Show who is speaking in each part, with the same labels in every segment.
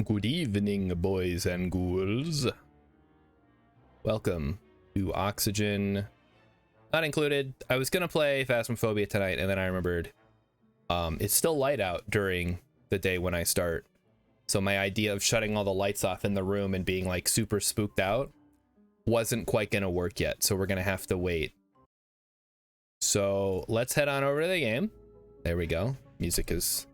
Speaker 1: Good evening, boys and ghouls. Welcome to Oxygen Not Included. I was gonna play Phasmophobia tonight, and then I remembered it's still light out during the day when I start. So my idea of shutting all the lights off in the room and being like super spooked out wasn't quite gonna work yet. So we're gonna have to wait. So let's head on over to the game. There we go. Music is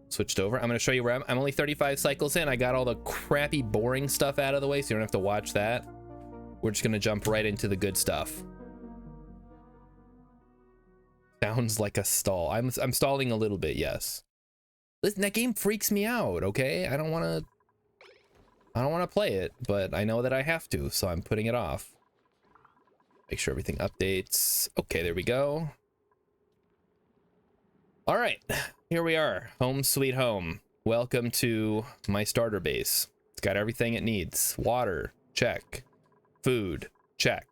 Speaker 1: switched over. I'm going to show you where I'm only 35 cycles in. I got all the crappy boring stuff out of the way so you don't have to watch that. We're just going to jump right into the good stuff. Sounds like a stall. I'm stalling a little bit, yes. Listen, that game freaks me out, okay? I don't want to play it, but I know that I have to, so I'm putting it off. Make sure everything updates. Okay, there we go. All right, here we are. Home sweet home. Welcome to my starter base. It's got everything it needs. Water, check. Food, check.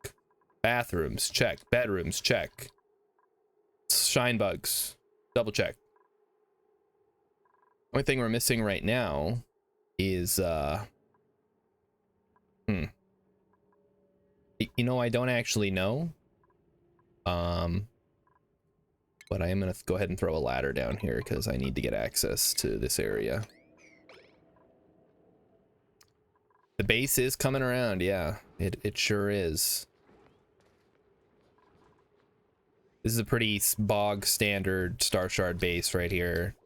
Speaker 1: Bathrooms, check. Bedrooms, check. Shine bugs, double check. Only thing we're missing right now is, you know, I don't actually know. But I am going to go ahead and throw a ladder down here because I need to get access to this area. The base is coming around, yeah. It sure is. This is a pretty bog standard Star Shard base right here.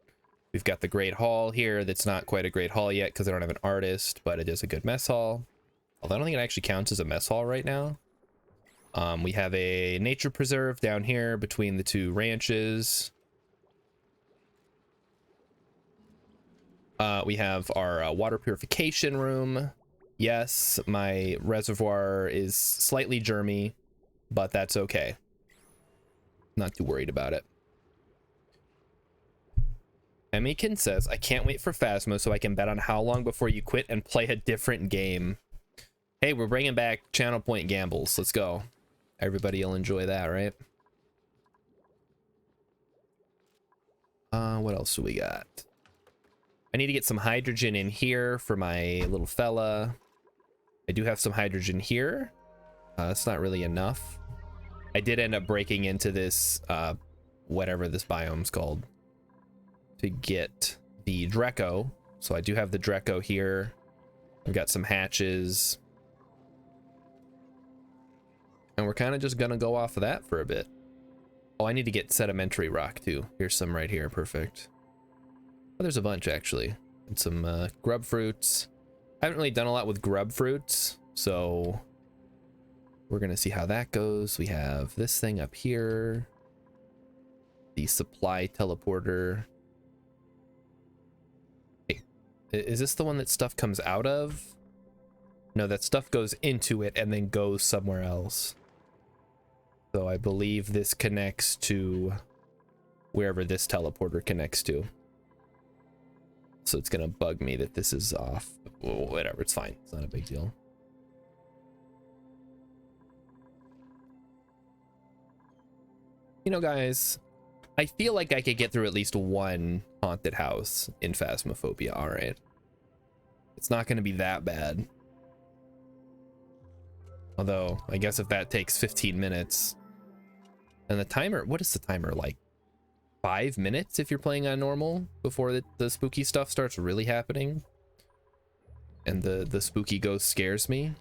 Speaker 1: We've got the Great Hall here that's not quite a Great Hall yet because I don't have an artist, but it is a good mess hall. Although I don't think it actually counts as a mess hall right now. We have a nature preserve down here between the two ranches. We have our water purification room. Yes, my reservoir is slightly germy, but that's okay. Not too worried about it. Emikin says, I can't wait for Phasmo so I can bet on how long before you quit and play a different game. Hey, we're bringing back Channel Point Gambles. Let's go. Everybody will enjoy that, right? What else do we got? I need to get some hydrogen in here for my little fella. I do have some hydrogen here. That's not really enough. I did end up breaking into this, whatever this biome's called, to get the Dreco. So I do have the Dreco here. I've got some hatches. And we're kind of just gonna go off of that for a bit. Oh, I need to get sedimentary rock too. Here's some right here, perfect. Oh, there's a bunch actually. And some grub fruits. I haven't really done a lot with grub fruits, so we're gonna see how that goes. We have this thing up here. The supply teleporter. Hey, is this the one that stuff comes out of? No, that stuff goes into it and then goes somewhere else. So I believe this connects to wherever this teleporter connects to. So it's gonna bug me that this is off. Whatever, it's fine. It's not a big deal. You know, guys, I feel like I could get through at least one haunted house in Phasmophobia. All right. It's not gonna be that bad. Although, I guess if that takes 15 minutes... And the timer, what is the timer, like 5 minutes if you're playing on normal before the spooky stuff starts really happening? And the spooky ghost scares me?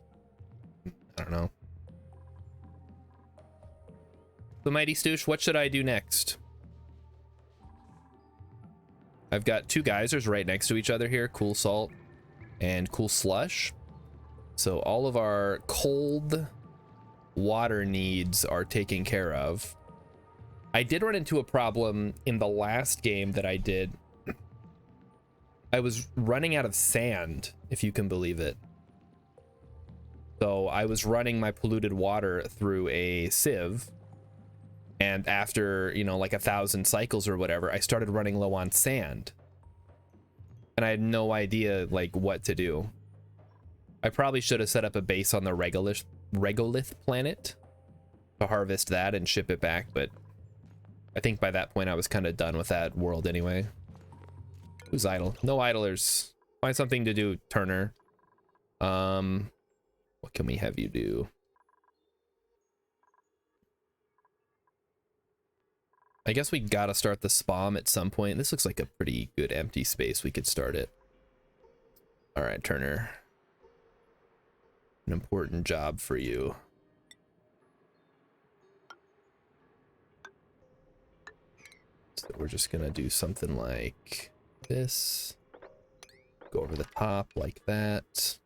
Speaker 1: I don't know. The Mighty Stoosh, what should I do next? I've got two geysers right next to each other here, Cool Salt and Cool Slush. So all of our cold water needs are taken care of. I did run into a problem in the last game that I did. I was running out of sand, if you can believe it. So I was running my polluted water through a sieve. And after, you know, like 1,000 cycles or whatever, I started running low on sand. And I had no idea, like, what to do. I probably should have set up a base on the Regolith planet to harvest that and ship it back, but I think by that point I was kind of done with that world anyway. Who's idle? No idlers. Find something to do, Turner. What can we have you do? I guess we gotta start the SPOM at some point. This looks like a pretty good empty space. We could start it. All right, Turner. An important job for you. So we're just gonna do something like this. Go over the top like that.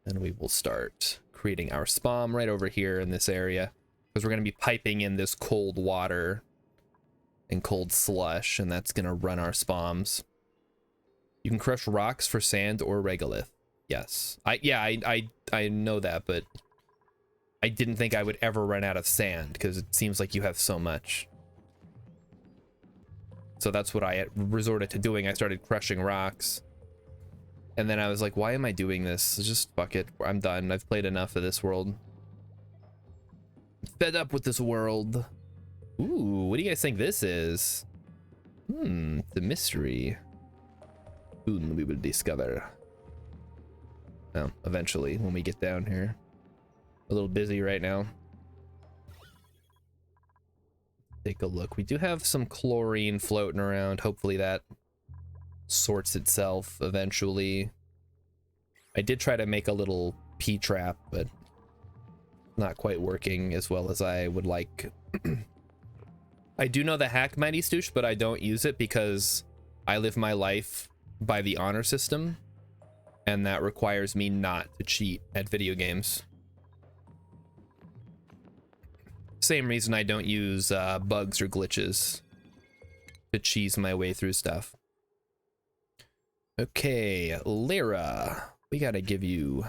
Speaker 1: And we will start creating our SPOM right over here in this area. Because we're going to be piping in this cold water and cold slush, and that's going to run our SPOMs. You can crush rocks for sand or regolith. Yes. I know that, but I didn't think I would ever run out of sand because it seems like you have so much. So that's what I resorted to doing. I started crushing rocks. And then I was like, why am I doing this? Just fuck it. I'm done. I've played enough of this world. Fed up with this world. Ooh, what do you guys think this is? The mystery. Soon we will discover. Oh, eventually, when we get down here. A little busy right now. Take a look. We do have some chlorine floating around. Hopefully that sorts itself eventually. I did try to make a little P-trap, but not quite working as well as I would like. I do know the hack, Mighty Stoosh, but I don't use it because I live my life by the honor system, and that requires me not to cheat at video games. Same reason I don't use bugs or glitches to cheese my way through stuff. Okay, Lyra, we gotta give you...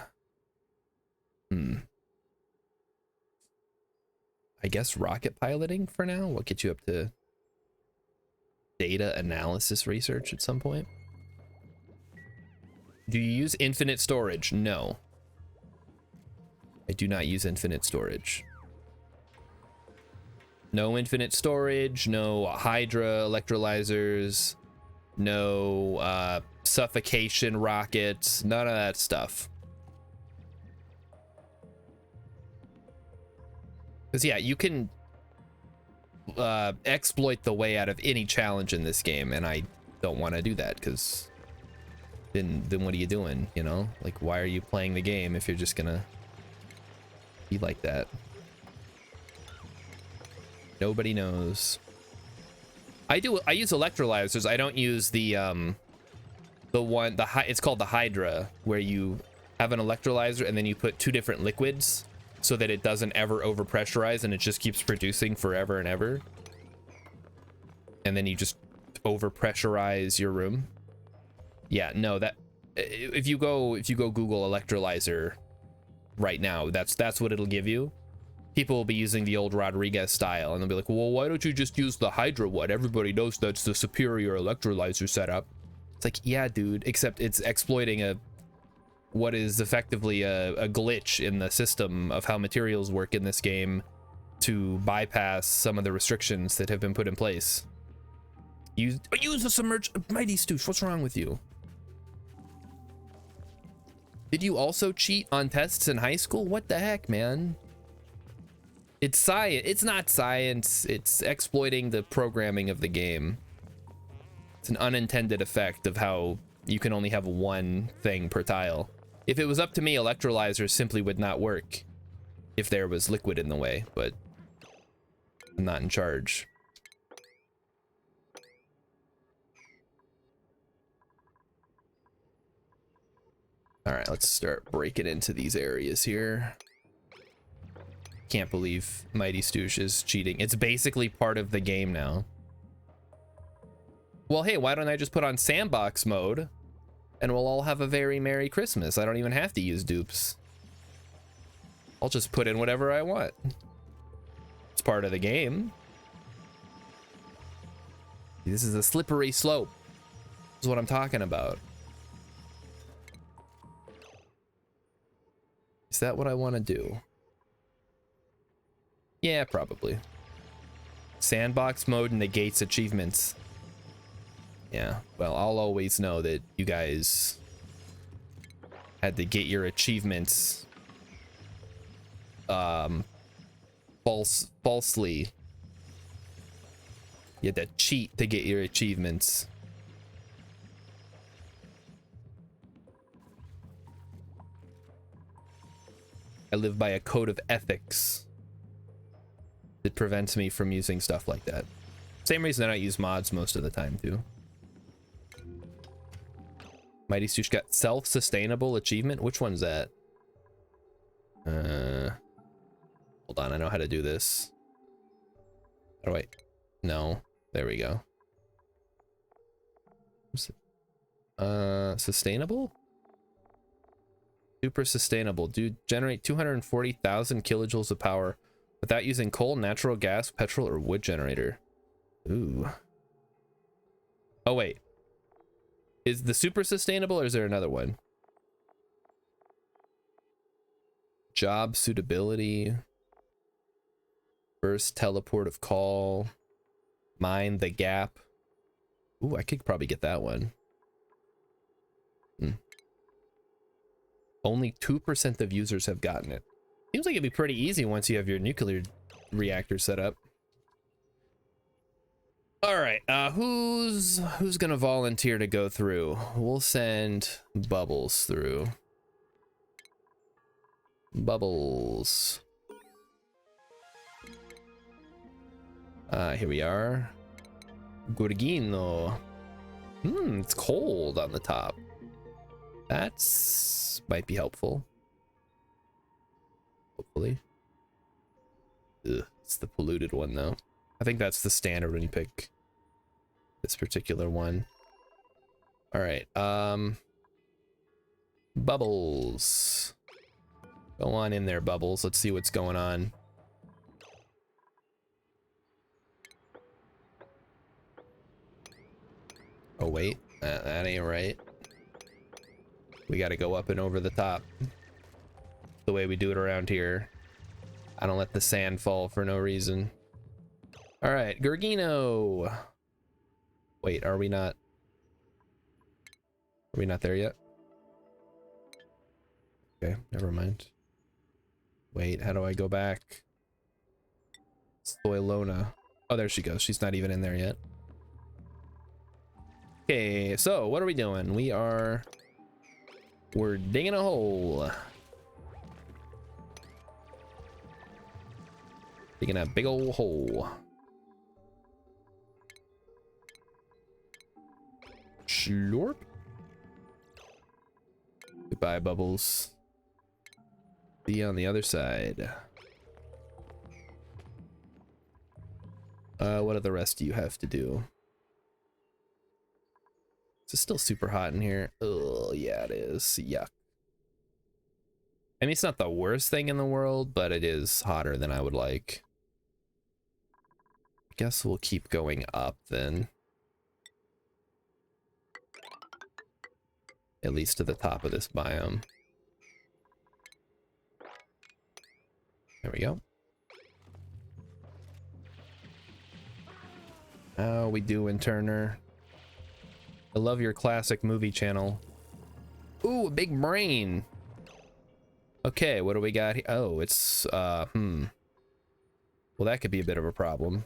Speaker 1: I guess rocket piloting for now. We'll get you up to data analysis research at some point. Do you use infinite storage? No. I do not use infinite storage. No infinite storage, no Hydra electrolyzers, no suffocation rockets, none of that stuff. Because yeah, you can exploit the way out of any challenge in this game, and I don't want to do that, because then what are you doing, you know? Like, why are you playing the game if you're just gonna be like that? Nobody knows. I use electrolyzers. I don't use it's called the Hydra, where you have an electrolyzer and then you put two different liquids so that it doesn't ever overpressurize and it just keeps producing forever and ever. And then you just overpressurize your room. Yeah, no, that if you go Google electrolyzer right now, that's what it'll give you. People will be using the old Rodriguez style, and they'll be like, well, why don't you just use the Hydra one? Everybody knows that's the superior electrolyzer setup. It's like, yeah, dude, except it's exploiting what is effectively a glitch in the system of how materials work in this game to bypass some of the restrictions that have been put in place. Use the submerged Mighty Stoosh. What's wrong with you? Did you also cheat on tests in high school? What the heck, man? It's science. It's not science. It's exploiting the programming of the game. It's an unintended effect of how you can only have one thing per tile. If it was up to me, electrolyzers simply would not work if there was liquid in the way, but I'm not in charge. All right, let's start breaking into these areas here. Can't believe Mighty Stoosh is cheating. It's basically part of the game now. Well, hey, why don't I just put on sandbox mode and we'll all have a very Merry Christmas? I don't even have to use dupes. I'll just put in whatever I want. It's part of the game. This is a slippery slope. This is what I'm talking about. Is that what I want to do? Yeah, probably. Sandbox mode negates achievements. Yeah, well, I'll always know that you guys had to get your achievements falsely. You had to cheat to get your achievements. I live by a code of ethics that prevents me from using stuff like that. Same reason I don't use mods most of the time too. Mighty Sush got self-sustainable achievement. Which one's that? Hold on, I know how to do this. How do I? No, there we go. Sustainable? Super sustainable. Dude, generate 240,000 kilojoules of power without using coal, natural gas, petrol, or wood generator. Ooh. Oh, wait. Is the super sustainable or is there another one? Job suitability. Burst teleport of call. Mind the gap. Ooh, I could probably get that one. Only 2% of users have gotten it. Seems like it'd be pretty easy once you have your nuclear reactor set up. All right, who's gonna volunteer to go through? We'll send Bubbles through. Bubbles. Here we are. Gorgino. It's cold on the top. That's might be helpful. Hopefully. Ugh, it's the polluted one though. I think that's the standard when you pick this particular one. All right, Bubbles. Go on in there, Bubbles. Let's see what's going on. Oh wait, that ain't right. We gotta go up and over the top. The way we do it around here. I don't let the sand fall for no reason. All right, Gorgino. Wait, are we not there yet? Okay, never mind. Wait, how do I go back? Soylona. Oh, there she goes. She's not even in there yet. Okay, so what are we doing? We're digging a hole. Digging a big old hole. Slurp. Goodbye, Bubbles. Be on the other side. What do the rest of you have to do? It's still super hot in here. Oh, yeah, it is. Yuck. I mean, it's not the worst thing in the world, but it is hotter than I would like. I guess we'll keep going up then. At least to the top of this biome. There we go. How we doing, Turner? I love your classic movie channel. Ooh, a big brain. Okay, what do we got here? Oh, it's, well, that could be a bit of a problem.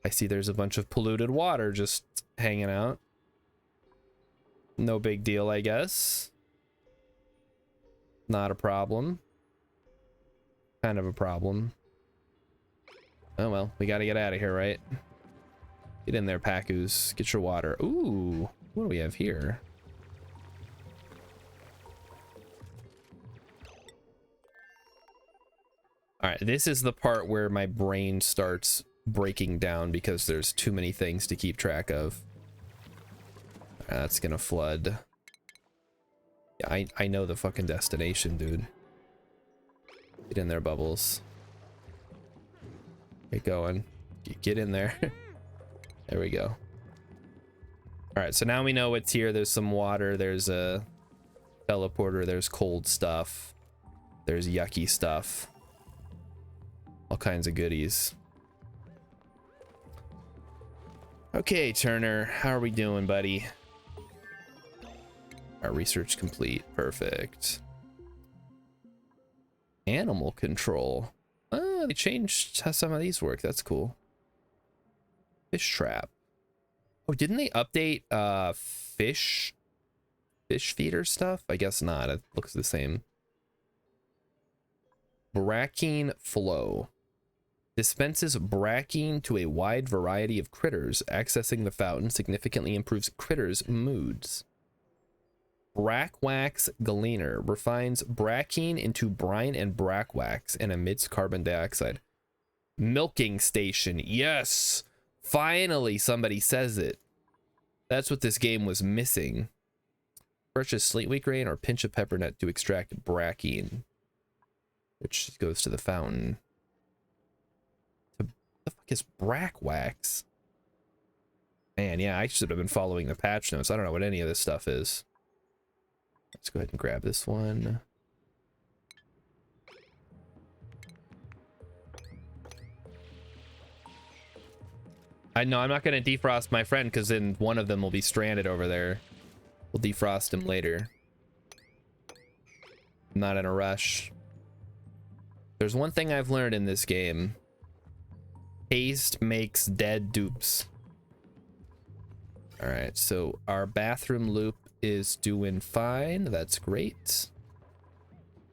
Speaker 1: I see there's a bunch of polluted water just hanging out. No big deal, I guess. Not a problem. Kind of a problem. Oh well, we gotta get out of here, right? Get in there, Pacus. Get your water. Ooh, what do we have here? All right, this is the part where my brain starts breaking down because there's too many things to keep track of. That's gonna flood. Yeah, I know the fucking destination, dude. Get in there, Bubbles. Get going. Get in there. There we go. All right, so now we know what's here. There's some water. There's a teleporter. There's cold stuff. There's yucky stuff. All kinds of goodies. Okay, Turner, how are we doing, buddy? Our research complete. Perfect. Animal control. Oh, they changed how some of these work. That's cool. Fish trap. Oh, didn't they update fish feeder stuff? I guess not. It looks the same. Brackine flow. Dispenses brackine to a wide variety of critters. Accessing the fountain significantly improves critters' moods. Brackwax gleaner refines brackine into brine and brackwax and emits carbon dioxide. Milking station. Yes! Finally, somebody says it. That's what this game was missing. Purchase sleetweed grain or pinch of peppermint to extract brackine, which goes to the fountain. What the fuck is brackwax? Man, yeah, I should have been following the patch notes. I don't know what any of this stuff is. Let's go ahead and grab this one. I know I'm not going to defrost my friend because then one of them will be stranded over there. We'll defrost him later. I'm not in a rush. There's one thing I've learned in this game. Haste makes dead dupes. All right, so our bathroom loop is doing fine. That's great.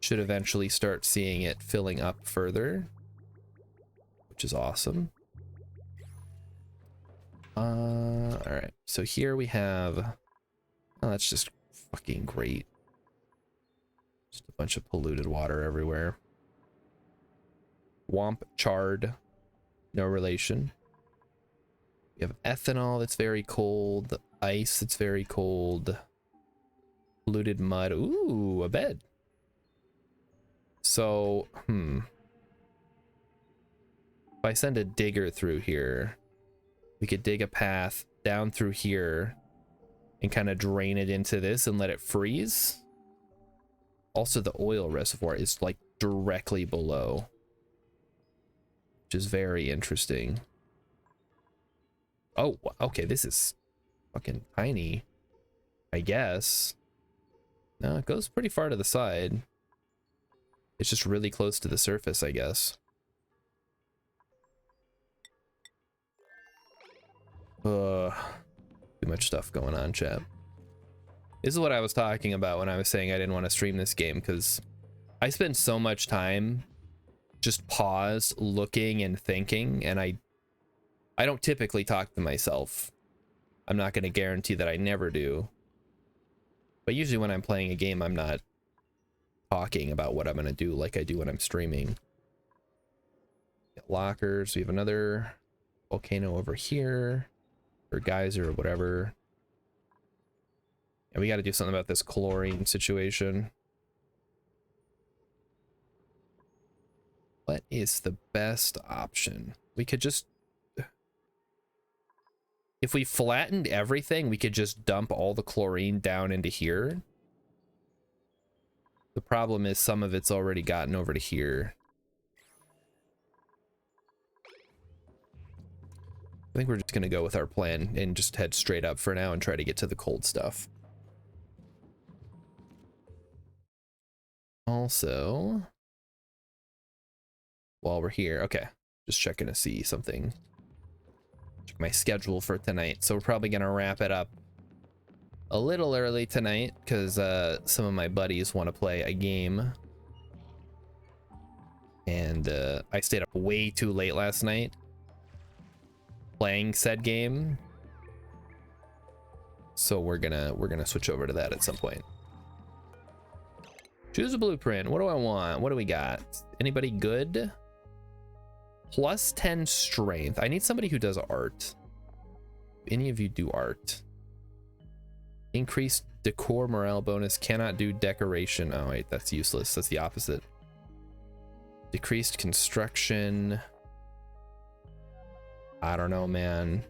Speaker 1: Should eventually start seeing it filling up further, which is awesome. All right, so here we have, oh, that's just fucking great. Just a bunch of polluted water everywhere. Womp chard, no relation. We have ethanol that's very cold, ice that's very cold, polluted mud. Ooh, a bed. So, if I send a digger through here, we could dig a path down through here and kind of drain it into this and let it freeze. Also, the oil reservoir is like directly below, which is very interesting. Oh, okay, this is fucking tiny, I guess. No, it goes pretty far to the side. It's just really close to the surface, I guess. Too much stuff going on, chat. This is what I was talking about when I was saying I didn't want to stream this game, because I spend so much time just paused, looking and thinking, and I don't typically talk to myself. I'm not going to guarantee that I never do. But usually when I'm playing a game, I'm not talking about what I'm going to do like I do when I'm streaming. Got lockers. We have another volcano over here, or geyser or whatever. And we got to do something about this chlorine situation. What is the best option? We could just, if we flattened everything, we could just dump all the chlorine down into here. The problem is some of it's already gotten over to here. I think we're just gonna go with our plan and just head straight up for now and try to get to the cold stuff. Also, while we're here, okay, just checking to see something. Check my schedule for tonight. So we're probably gonna wrap it up a little early tonight because some of my buddies want to play a game, and I stayed up way too late last night playing said game, so we're gonna switch over to that at some point. Choose a blueprint. What do I want? What do we got? Anybody good? Plus 10 strength. I need somebody who does art. Any of you do art? Increased decor morale bonus. Cannot do decoration. Oh wait, that's useless. That's the opposite. Decreased construction. I don't know, man.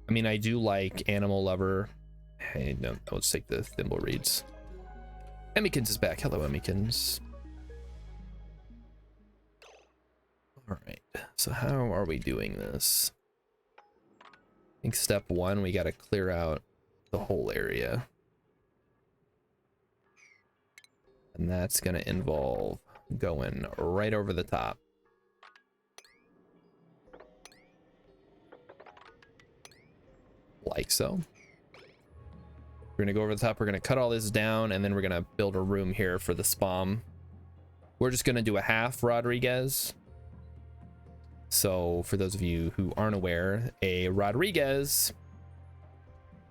Speaker 1: I mean, I do like animal lover. Hey, no, let's take the thimble reeds. Emmykins is back. Hello, Emmykins. All right, so how are we doing this? I think step one, we got to clear out the whole area. And that's going to involve going right over the top. Like so. We're going to go over the top. We're going to cut all this down, and then we're going to build a room here for the SPOM. We're just going to do a half Rodriguez. So for those of you who aren't aware, a Rodriguez,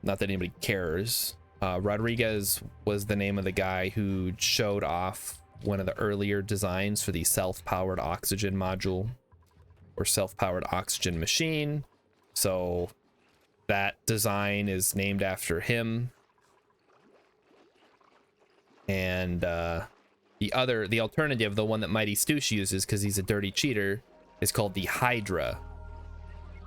Speaker 1: not that anybody cares, Rodriguez was the name of the guy who showed off one of the earlier designs for the self-powered oxygen module or self-powered oxygen machine. So that design is named after him. And the alternative, the one that Mighty Stoosh uses because he's a dirty cheater, is called the Hydra,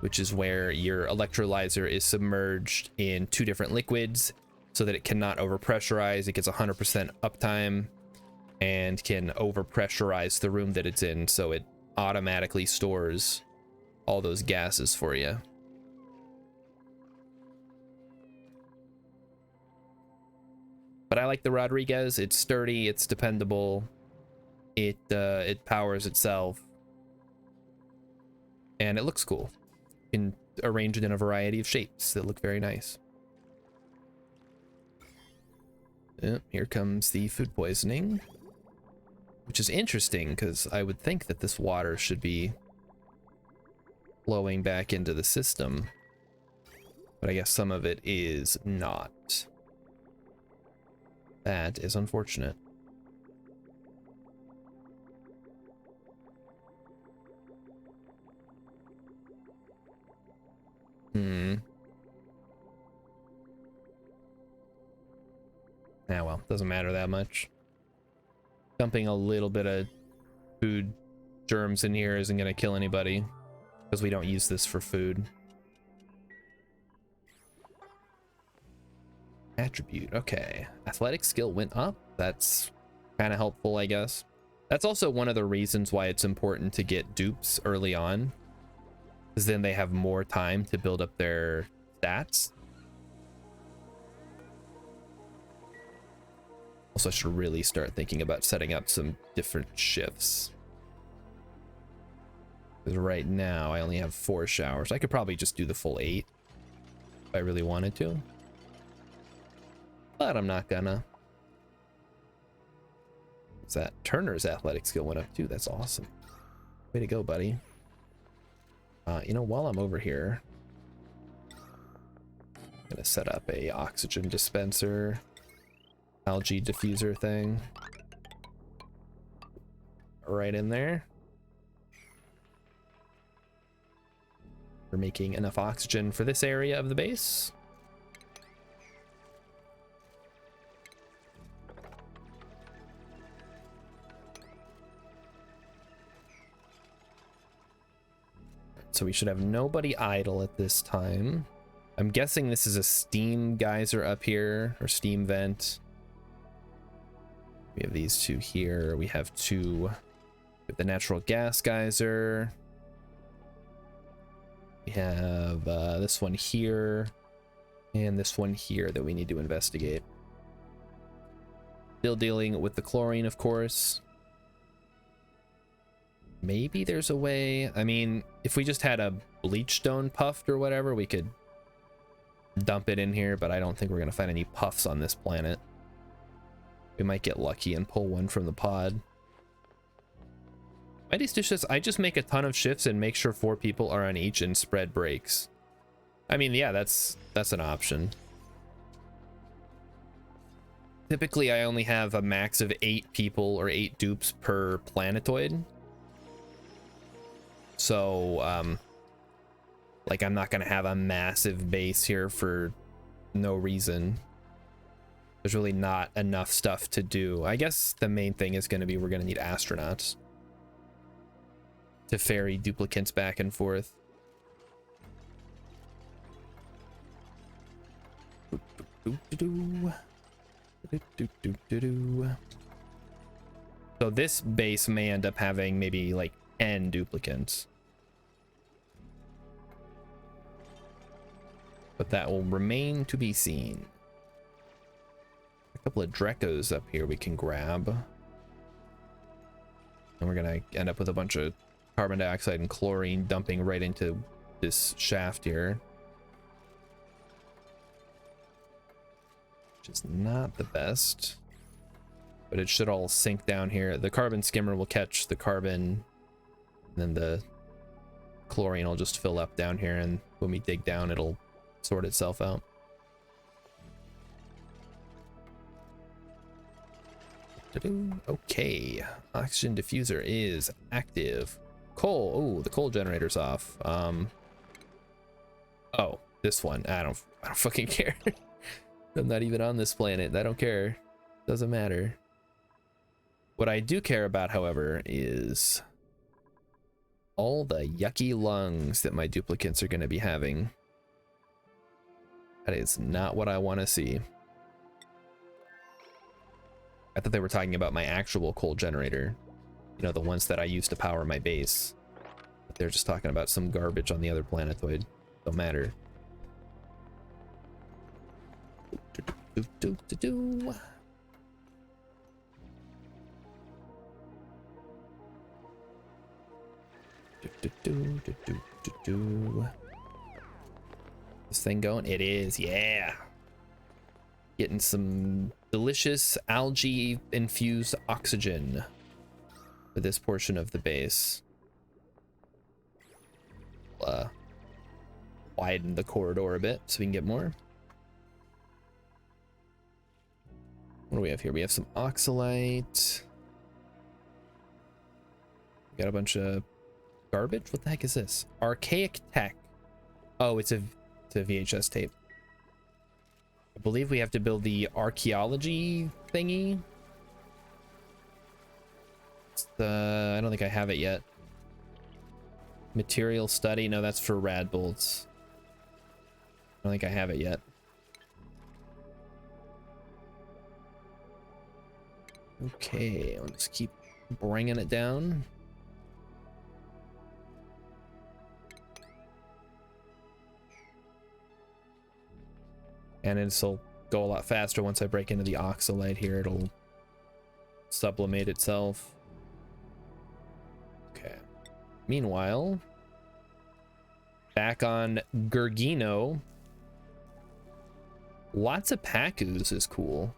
Speaker 1: which is where your electrolyzer is submerged in 2 different liquids so that it cannot overpressurize. It gets 100% uptime and can overpressurize the room that it's in, so it automatically stores all those gases for you. But I like the Rodriguez. It's sturdy, it's dependable, it powers itself, and it looks cool. You can arrange it in a variety of shapes that look very nice. Here comes the food poisoning, which is interesting because I would think that this water should be flowing back into the system, but I guess some of it is not. That is unfortunate. Ah, well, doesn't matter that much. Dumping a little bit of food germs in here isn't going to kill anybody because we don't use this for food. Attribute, okay. Athletic skill went up. That's kind of helpful, I guess. That's also one of the reasons why it's important to get dupes early on, because then they have more time to build up their stats. Also, I should really start thinking about setting up some different shifts, because right now I only have 4 showers. I could probably just do the full 8 if I really wanted to, but I'm not gonna. What's that? Turner's athletic skill went up too. That's awesome. Way to go, buddy. You know, while I'm over here, I'm gonna set up a oxygen dispenser, algae diffuser thing right in there. We're making enough oxygen for this area of the base. So we should have nobody idle at this time. I'm guessing this is a steam geyser up here, or steam vent. We have these 2 here. We have 2 with the natural gas geyser. We have this one here and this one here that we need to investigate. Still dealing with the chlorine, of course. Maybe there's a way. I mean, if we just had a bleach stone puffed or whatever, we could dump it in here, but I don't think we're gonna find any puffs on this planet. We might get lucky and pull one from the pod. Mighty Stitches, I just make a ton of shifts and make sure 4 people are on each and spread breaks. I mean, yeah, that's an option. Typically, I only have a max of 8 people or 8 dupes per planetoid. So, like, I'm not gonna have a massive base here for no reason. There's really not enough stuff to do. I guess the main thing is gonna be we're gonna need astronauts to ferry duplicates back and forth. So this base may end up having maybe like 10 duplicates. but that will remain to be seen. A couple of Drecos up here we can grab. And we're gonna end up with a bunch of carbon dioxide and chlorine dumping right into this shaft here. Which is not the best. But it should all sink down here. The carbon skimmer will catch the carbon, and then the chlorine will just fill up down here, and when we dig down, it'll sort itself out. Okay, oxygen diffuser is active. Coal, oh, the coal generator's off. Oh, this one, I don't fucking care. I'm not even on this planet. I don't care. Doesn't matter. What I do care about, however, is all the yucky lungs that my duplicates are going to be having. That is not what I want to see. I thought they were talking about my actual coal generator. You know, the ones that I use to power my base. But they're just talking about some garbage on the other planetoid. Don't matter. This thing going? It is, yeah. Getting some delicious algae infused oxygen for this portion of the base. Widen the corridor a bit so we can get more. What do we have here? We have some oxalite. We got a bunch of garbage. What the heck is this? Archaic tech. Oh, it's a VHS tape. I believe we have to build the archaeology thingy. It's the, I don't think I have it yet. Material study. No, that's for rad bolts. I don't think I have it yet. Okay, let's keep bringing it down. And it'll go a lot faster once I break into the oxalite here. It'll sublimate itself. Okay. Meanwhile, back on Gurgino, lots of Pacus is cool.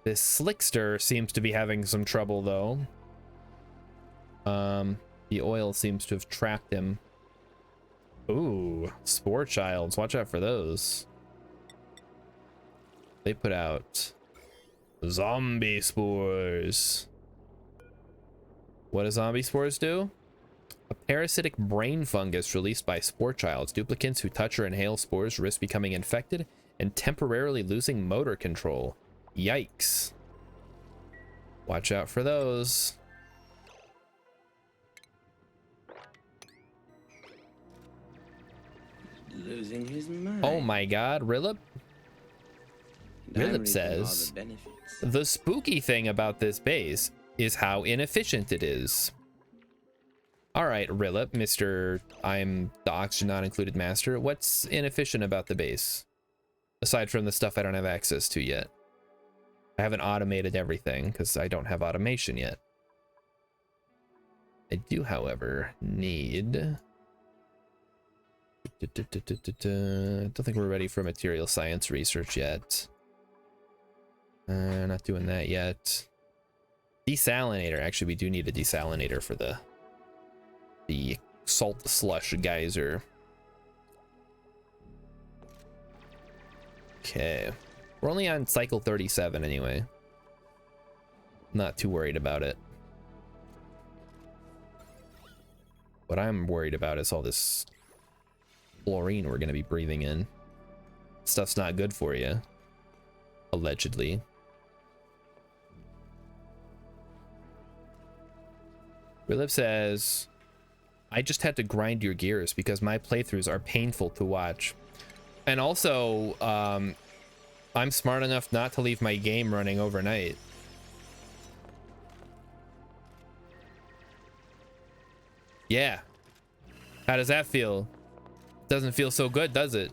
Speaker 1: This Slickster seems to be having some trouble though. The oil seems to have trapped him. Ooh, spore childs. Watch out for those. They put out zombie spores. What do zombie spores do? A parasitic brain fungus released by spore childs. Duplicants who touch or inhale spores risk becoming infected and temporarily losing motor control. Yikes. Watch out for those.
Speaker 2: Losing his mind.
Speaker 1: Oh my god, Rilip? Rilip says, the spooky thing about this base is how inefficient it is. Alright, Rilip, Mr. I'm the oxygen not included master. What's inefficient about the base? Aside from the stuff I don't have access to yet. I haven't automated everything because I don't have automation yet. I do, however, need... I don't think we're ready for material science research yet. Not doing that yet. Desalinator. Actually, we do need a desalinator for the salt slush geyser. Okay. We're only on cycle 37 anyway. Not too worried about it. What I'm worried about is all this chlorine we're going to be breathing in. Stuff's not good for you. Allegedly. Reliv says, I just had to grind your gears because my playthroughs are painful to watch. And also, I'm smart enough not to leave my game running overnight. Yeah. How does that feel? Doesn't feel so good, does it?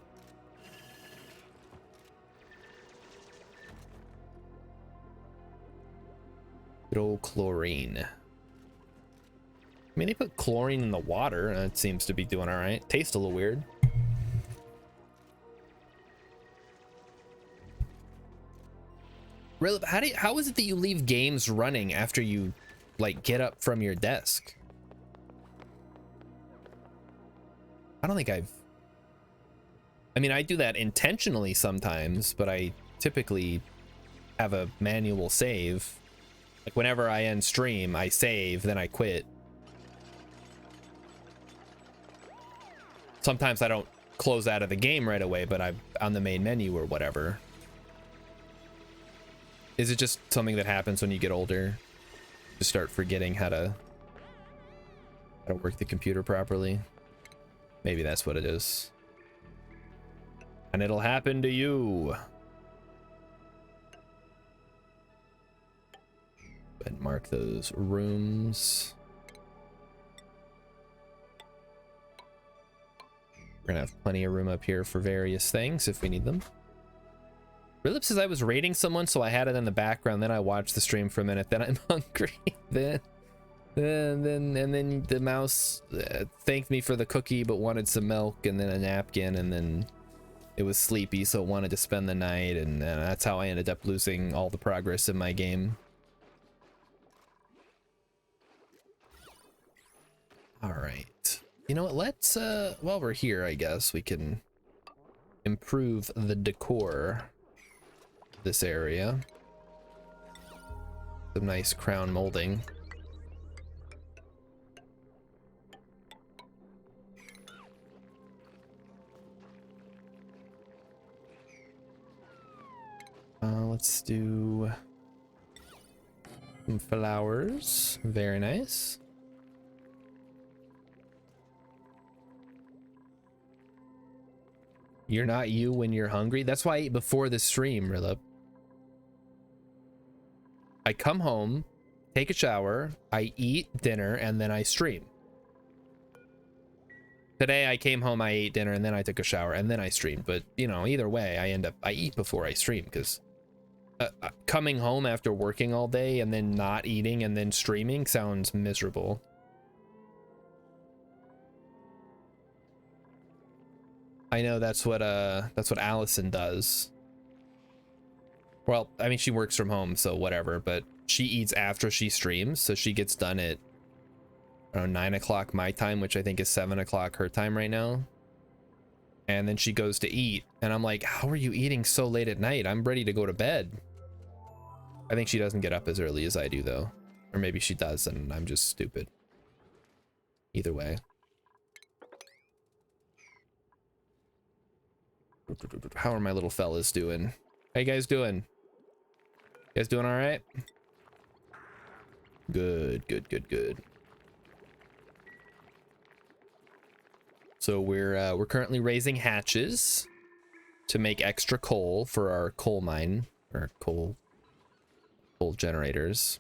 Speaker 1: Good old chlorine. I mean, they put chlorine in the water, and it seems to be doing all right. Tastes a little weird. Really, how is it that you leave games running after you, like, get up from your desk? I don't think I mean, I do that intentionally sometimes, but I typically have a manual save. Like, whenever I end stream, I save, then I quit. Sometimes I don't close out of the game right away, but I'm on the main menu or whatever. Is it just something that happens when you get older? You start forgetting how to work the computer properly? Maybe that's what it is. And it'll happen to you. Go ahead and mark those rooms. We're gonna have plenty of room up here for various things if we need them. Rilip says I was raiding someone, so I had it in the background. Then I watched the stream for a minute. Then I'm hungry. then the mouse thanked me for the cookie, but wanted some milk and then a napkin, and then it was sleepy, so it wanted to spend the night, and that's how I ended up losing all the progress in my game. All right. You know what? Let's while we're here, I guess we can improve the decor. This area. Some nice crown molding. Let's do some flowers. Very nice. You're not you when you're hungry. That's why I ate before the stream, Rilip. I come home, take a shower, I eat dinner, and then I stream. Today I came home, I ate dinner, and then I took a shower, and then I streamed. But, you know, either way, I eat before I stream, because coming home after working all day and then not eating and then streaming sounds miserable. I know that's what Allison does. Well, I mean, she works from home, so whatever, but she eats after she streams, so she gets done at around 9 o'clock my time, which I think is 7 o'clock her time right now. And then she goes to eat, and I'm like, how are you eating so late at night? I'm ready to go to bed. I think she doesn't get up as early as I do, though. Or maybe she does, and I'm just stupid. Either way. How are my little fellas doing? How you guys doing? You guys doing all right? Good, good, good, good. So we're currently raising hatches to make extra coal for our coal mine, or coal generators.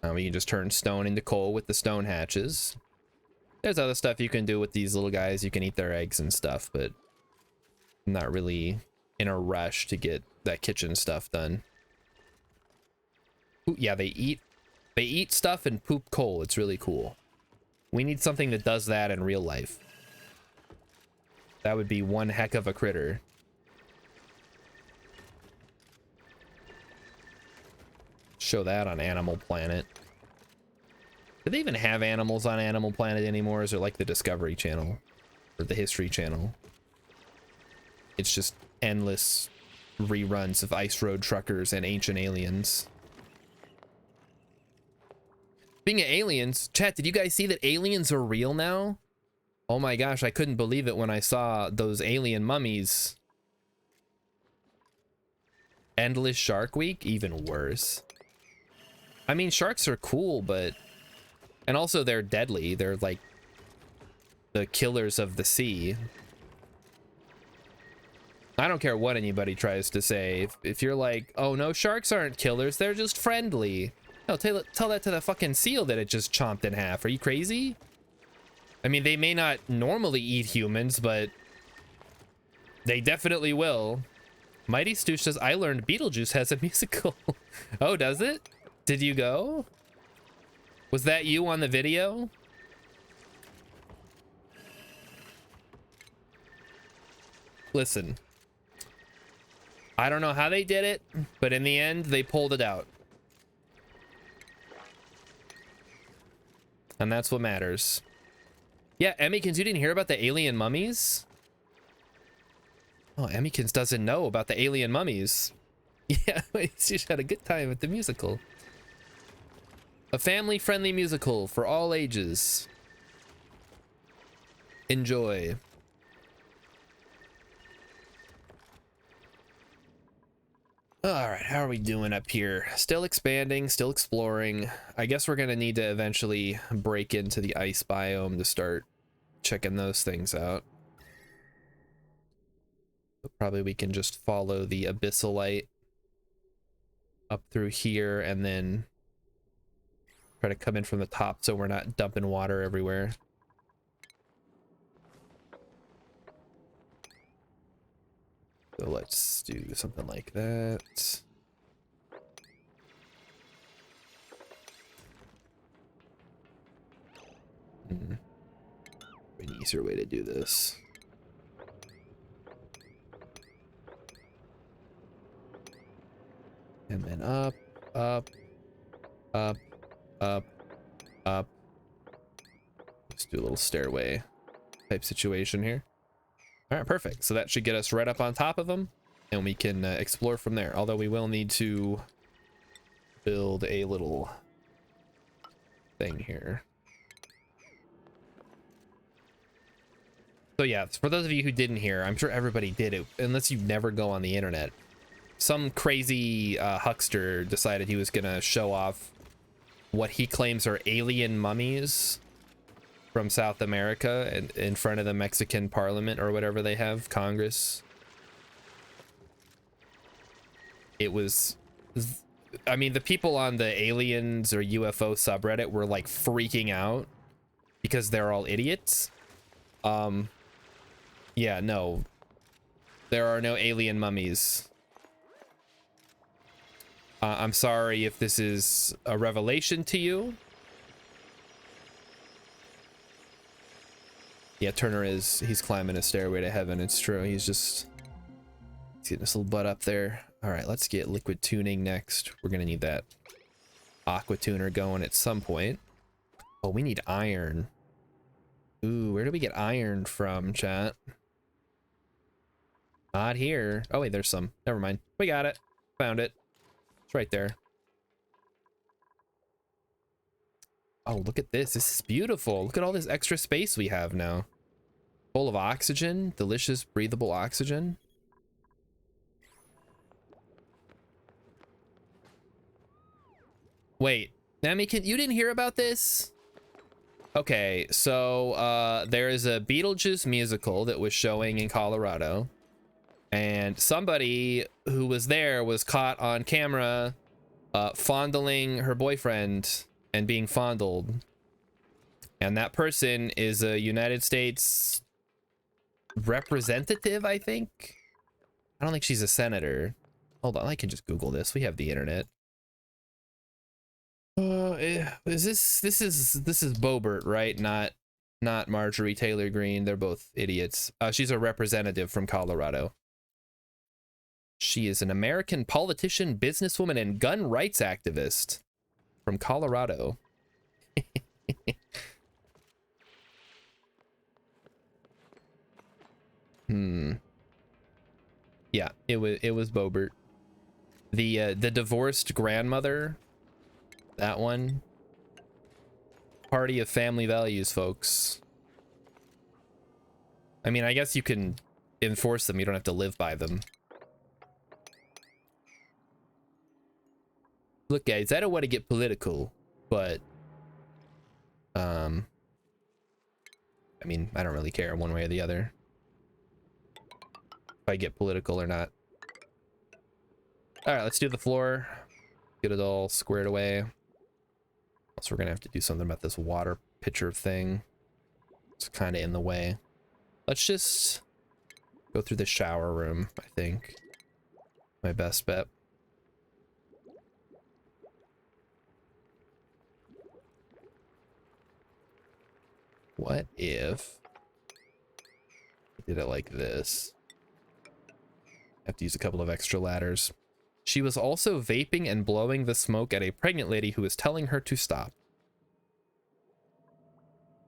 Speaker 1: We can just turn stone into coal with the stone hatches. There's other stuff you can do with these little guys. You can eat their eggs and stuff, but I'm not really in a rush to get that kitchen stuff done. Ooh, yeah, they eat stuff and poop coal. It's really cool. We need something that does that in real life. That would be one heck of a critter. Show that on Animal Planet. Do they even have animals on Animal Planet anymore? Or is it like the Discovery Channel or the History Channel? It's just endless reruns of Ice Road Truckers and Ancient Aliens. Speaking of aliens, chat, did you guys see that aliens are real now? Oh my gosh, I couldn't believe it when I saw those alien mummies. Endless Shark Week? Even worse. I mean, sharks are cool, but... And also they're deadly. They're like the killers of the sea. I don't care what anybody tries to say. If you're like, oh no, sharks aren't killers, they're just friendly. No, tell that to the fucking seal that it just chomped in half. Are you crazy? I mean, they may not normally eat humans, but they definitely will. Mighty Stoosh says, I learned Beetlejuice has a musical. Oh, does it? Did you go? Was that you on the video? Listen, I don't know how they did it, but in the end, they pulled it out. And that's what matters. Yeah, Emmykins, you didn't hear about the alien mummies? Oh, Emmykins doesn't know about the alien mummies. Yeah, she had a good time at the musical. A family-friendly musical for all ages. Enjoy. All right, how are we doing up here? Still expanding, still exploring. I guess we're gonna need to eventually break into the ice biome to start checking those things out. But probably we can just follow the abyssalite up through here and then try to come in from the top so we're not dumping water everywhere. So let's do something like that. An easier way to do this. And then up, up, up, up, up. Let's do a little stairway type situation here. All right, perfect. So that should get us right up on top of them, and we can explore from there. Although we will need to build a little thing here. So yeah, for those of you who didn't hear, I'm sure everybody did it, unless you never go on the internet. Some crazy huckster decided he was gonna show off what he claims are alien mummies from South America and in front of the Mexican Parliament or whatever they have, Congress. It was, I mean, the people on the aliens or UFO subreddit were like freaking out because they're all idiots. Yeah, no, there are no alien mummies. I'm sorry if this is a revelation to you. Yeah, Turner he's climbing a stairway to heaven. It's true. He's getting his little butt up there. All right, let's get liquid tuning next. We're gonna need that aqua tuner going at some point. Oh, we need iron. Ooh, where do we get iron from, chat? Not here. Oh wait, there's some. Never mind. We got it. Found it. It's right there. Oh, look at this. This is beautiful. Look at all this extra space we have now. Full of oxygen. Delicious, breathable oxygen. Wait, Nami, you didn't hear about this? Okay, so there is a Beetlejuice musical that was showing in Colorado. And somebody who was there was caught on camera fondling her boyfriend and being fondled. And that person is a United States representative, I think. I don't think she's a senator. Hold on, I can just Google this. We have the internet. Is this is Boebert, right? Not Marjorie Taylor Greene. They're both idiots. She's a representative from Colorado. She is an American politician, businesswoman, and gun rights activist from Colorado. Yeah, it was Boebert. The divorced grandmother, that one. Party of family values, folks. I mean, I guess you can enforce them. You don't have to live by them. Look, guys, I don't want to get political, but I mean, I don't really care one way or the other if I get political or not. All right, let's do the floor. Get it all squared away. So we're gonna have to do something about this water pitcher thing. It's kind of in the way. Let's just go through the shower room, I think. My best bet. What if I did it like this? I have to use a couple of extra ladders. She was also vaping and blowing the smoke at a pregnant lady who was telling her to stop.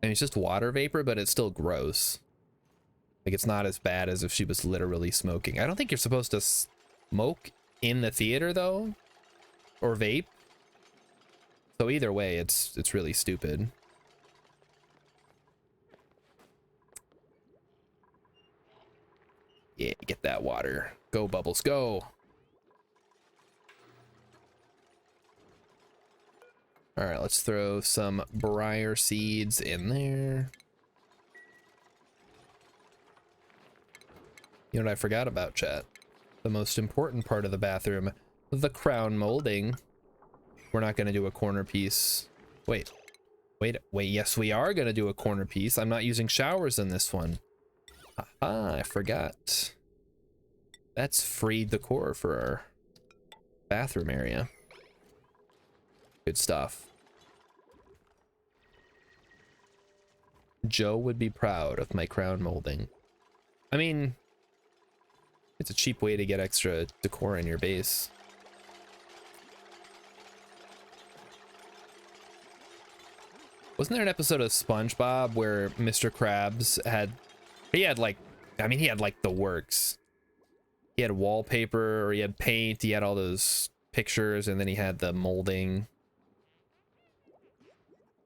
Speaker 1: And it's just water vapor, but it's still gross. Like, it's not as bad as if she was literally smoking. I don't think you're supposed to smoke in the theater, though, or vape. So either way, it's really stupid. Yeah, get that water. Go, Bubbles, go. All right, let's throw some briar seeds in there. You know what I forgot about, chat? The most important part of the bathroom, the crown molding. We're not going to do a corner piece. Wait. Yes, we are going to do a corner piece. I'm not using showers in this one. I forgot. That's free decor for our bathroom area. Good stuff. Joe would be proud of my crown molding. I mean, it's a cheap way to get extra decor in your base. Wasn't there an episode of SpongeBob where Mr. Krabs had like the works. He had wallpaper, or he had paint, he had all those pictures, and then he had the molding.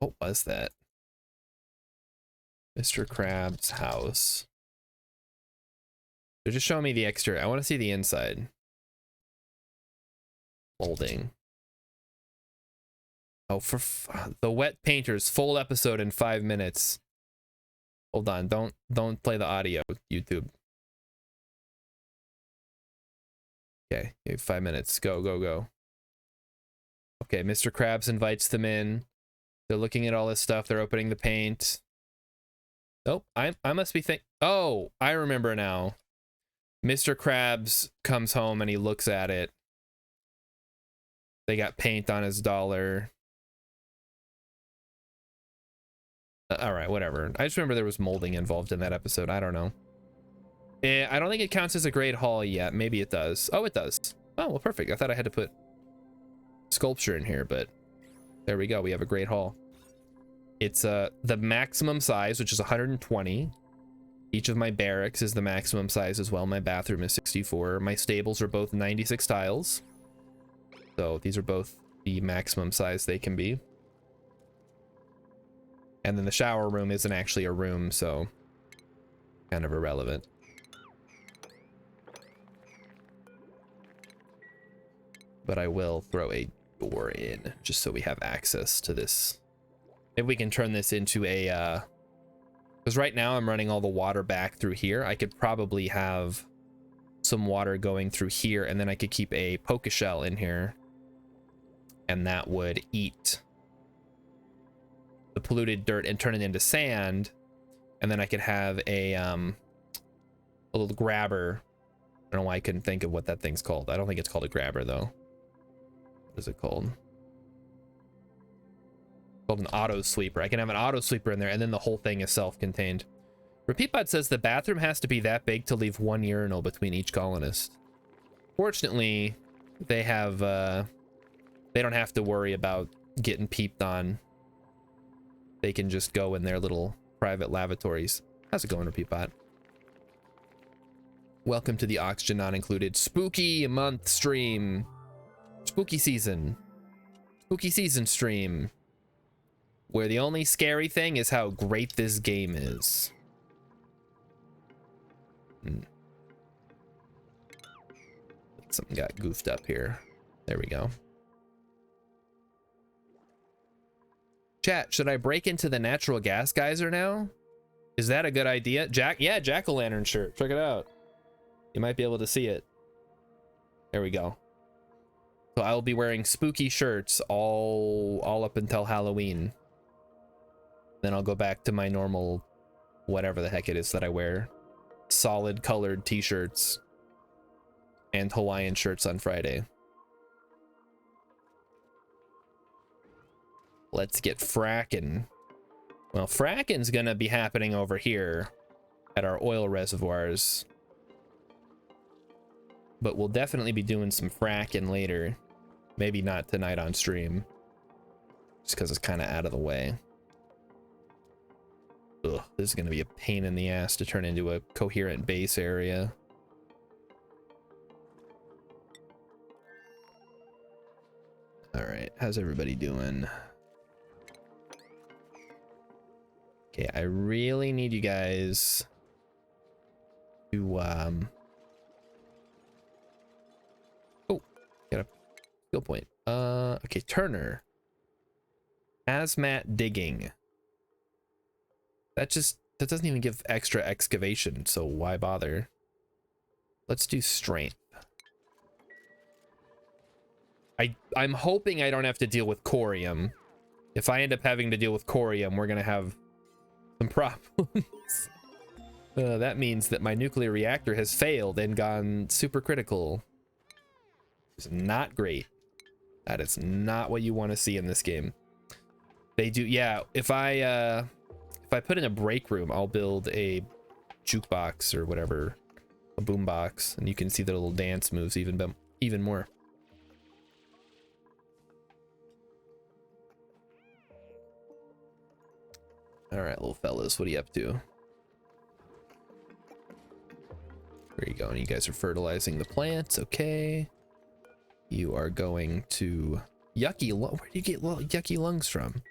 Speaker 1: What was that? Mr. Krabs' house. They're just showing me the exterior. I want to see the inside. Molding. Oh, for the Wet Painters full episode in 5 minutes. Hold on, don't play the audio, YouTube. Okay, 5 minutes. Go, go, go. Okay, Mr. Krabs invites them in. They're looking at all this stuff. They're opening the paint. Oh, I must be oh, I remember now. Mr. Krabs comes home and he looks at it. They got paint on his dollar. All right, whatever. I just remember there was molding involved in that episode. I don't know. I don't think it counts as a great haul yet. Maybe it does. Oh, it does. Oh, well, perfect. I thought I had to put sculpture in here, but there we go. We have a great haul. It's the maximum size, which is 120. Each of my barracks is the maximum size as well. My bathroom is 64. My stables are both 96 tiles. So these are both the maximum size they can be. And then the shower room isn't actually a room, so kind of irrelevant. But I will throw a door in just so we have access to this. If we can turn this into a, because right now I'm running all the water back through here. I could probably have some water going through here, and then I could keep a poke shell in here, and that would eat the polluted dirt and turn it into sand, and then I could have a little grabber. I don't know why I couldn't think of what that thing's called. I don't think it's called a grabber though. What is it called? Called an auto sweeper. I can have an auto sweeper in there, and then the whole thing is self-contained. RepeatBot says the bathroom has to be that big to leave one urinal between each colonist. Fortunately, they have they don't have to worry about getting peeped on. They can just go in their little private lavatories. How's it going, RepeatBot? Welcome to the Oxygen Not Included Spooky Month stream. Spooky season stream, where the only scary thing is how great this game is. Something got goofed up here. There we go. Chat, should I break into the natural gas geyser now? Is that a good idea? Yeah, jack-o'-lantern shirt. Check it out. You might be able to see it. There we go. So I will be wearing spooky shirts all up until Halloween. Then I'll go back to my normal whatever the heck it is that I wear. Solid colored t-shirts and Hawaiian shirts on Friday. Let's get fracking. Well, fracking's gonna be happening over here at our oil reservoirs. But we'll definitely be doing some fracking later. Maybe not tonight on stream. Just because it's kind of out of the way. Ugh, this is going to be a pain in the ass to turn into a coherent base area. Alright, how's everybody doing? Okay, I really need you guys to, oh, got a skill point. Okay, Turner. Hazmat digging. That doesn't even give extra excavation, so why bother? Let's do strength. I'm hoping I don't have to deal with corium. If I end up having to deal with corium, we're gonna have some problems. That means that my nuclear reactor has failed and gone super critical. It's not great. That is not what you want to see in this game. They do, yeah. If I put in a break room, I'll build a jukebox or whatever, a boombox, and you can see the little dance moves even more. All right, little fellas, what are you up to? There you go. And you guys are fertilizing the plants. Okay. You are going to yucky. Where do you get yucky lungs from?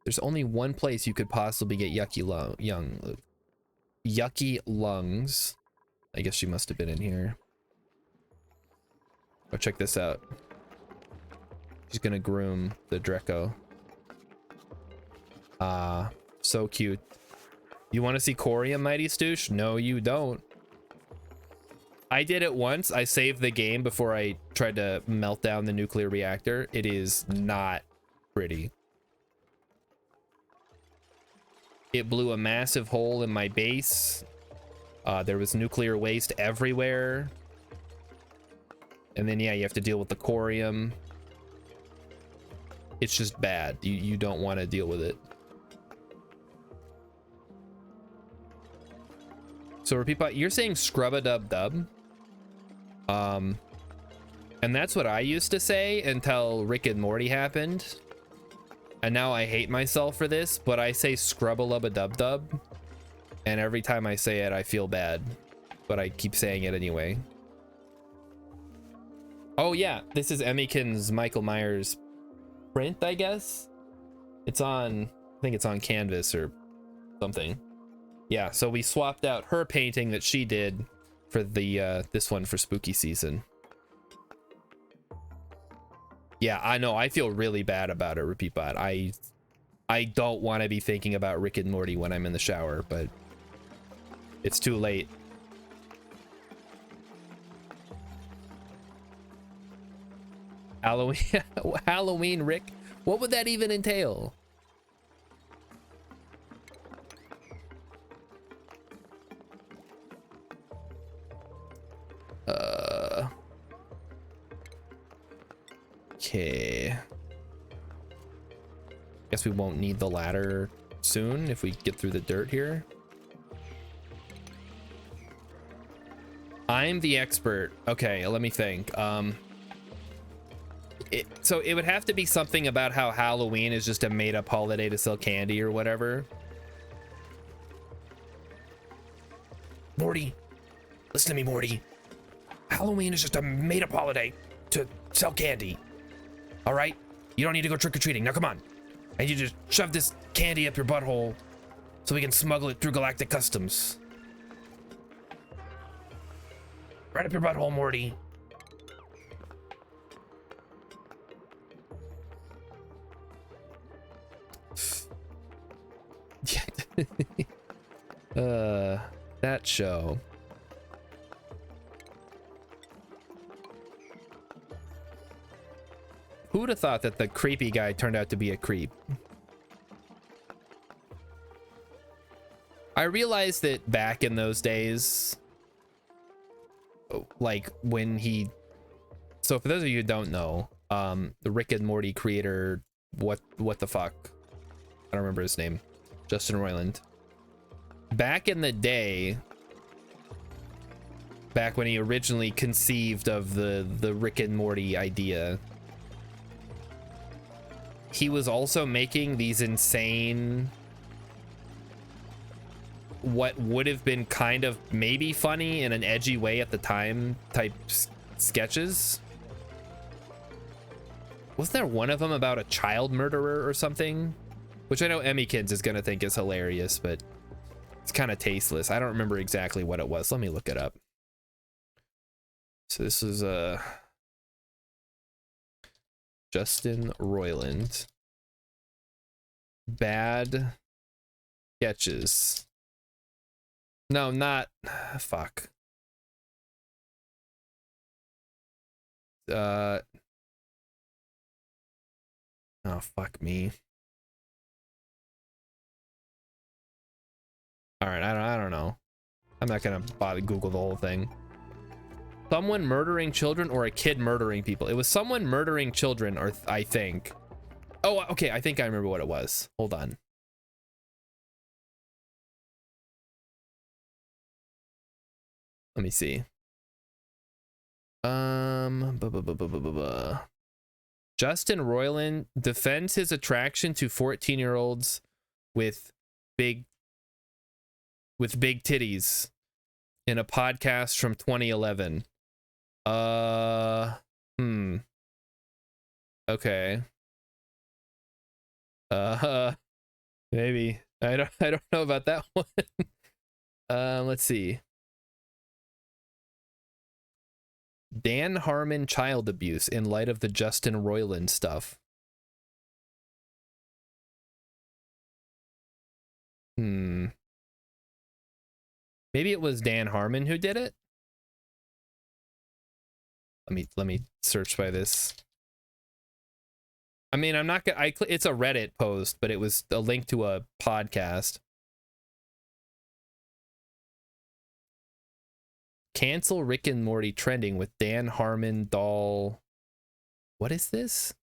Speaker 1: There's only one place you could possibly get yucky lungs. I guess she must have been in here. Oh, check this out. She's gonna groom the Dreco. So cute. You want to see corium, Mighty Stoosh? No, you don't. I did it once. I saved the game before I tried to melt down the nuclear reactor. It is not pretty. It blew a massive hole in my base. There was nuclear waste everywhere. And then, yeah, you have to deal with the corium. It's just bad. You don't want to deal with it. So repeat, you're saying scrub-a-dub-dub? And that's what I used to say until Rick and Morty happened. And now I hate myself for this, but I say scrub-a-lub-a-dub-dub. And every time I say it, I feel bad. But I keep saying it anyway. Oh yeah, this is Emmykin's Michael Myers print, I guess? It's on, I think it's on Canvas or something. Yeah, so we swapped out her painting that she did for the this one for spooky season. Yeah, I know. I feel really bad about it, Repeat Bot. I don't want to be thinking about Rick and Morty when I'm in the shower, but it's too late. Halloween, Halloween, Rick. What would that even entail? Okay. Guess we won't need the ladder soon if we get through the dirt here. I'm the expert. Okay, let me think. So it would have to be something about how Halloween is just a made-up holiday to sell candy or whatever. Morty, listen to me, Morty. Halloween is just a made-up holiday to sell candy. All right? You don't need to go trick-or-treating. Now, come on. I need you to shove this candy up your butthole so we can smuggle it through Galactic Customs. Right up your butthole, Morty. That show. Who'd have thought that the creepy guy turned out to be a creep? I realized that back in those days, like when he, so for those of you who don't know, the Rick and Morty creator, what the fuck, I don't remember his name, Justin Roiland, back in the day, back when he originally conceived of the Rick and Morty idea, he was also making these insane, what would have been kind of maybe funny in an edgy way at the time type sketches. Wasn't there one of them about a child murderer or something? Which I know Emmykins is gonna think is hilarious, but it's kind of tasteless. I don't remember exactly what it was. Let me look it up. So this is Justin Roiland. Bad sketches. No, not fuck. Oh fuck me. All right, I don't know. I'm not gonna bother Google the whole thing. Someone murdering children or a kid murdering people. It was someone murdering children, or I think. Oh, okay, I think I remember what it was. Hold on. Let me see. Justin Roiland defends his attraction to 14-year-olds with big titties in a podcast from 2011. Okay. Maybe. I don't know about that one. Let's see. Dan Harmon child abuse in light of the Justin Roiland stuff. Maybe it was Dan Harmon who did it. Let me search by this. I mean, I'm not gonna. It's a Reddit post, but it was a link to a podcast. Cancel Rick and Morty trending with Dan Harmon doll. What is this?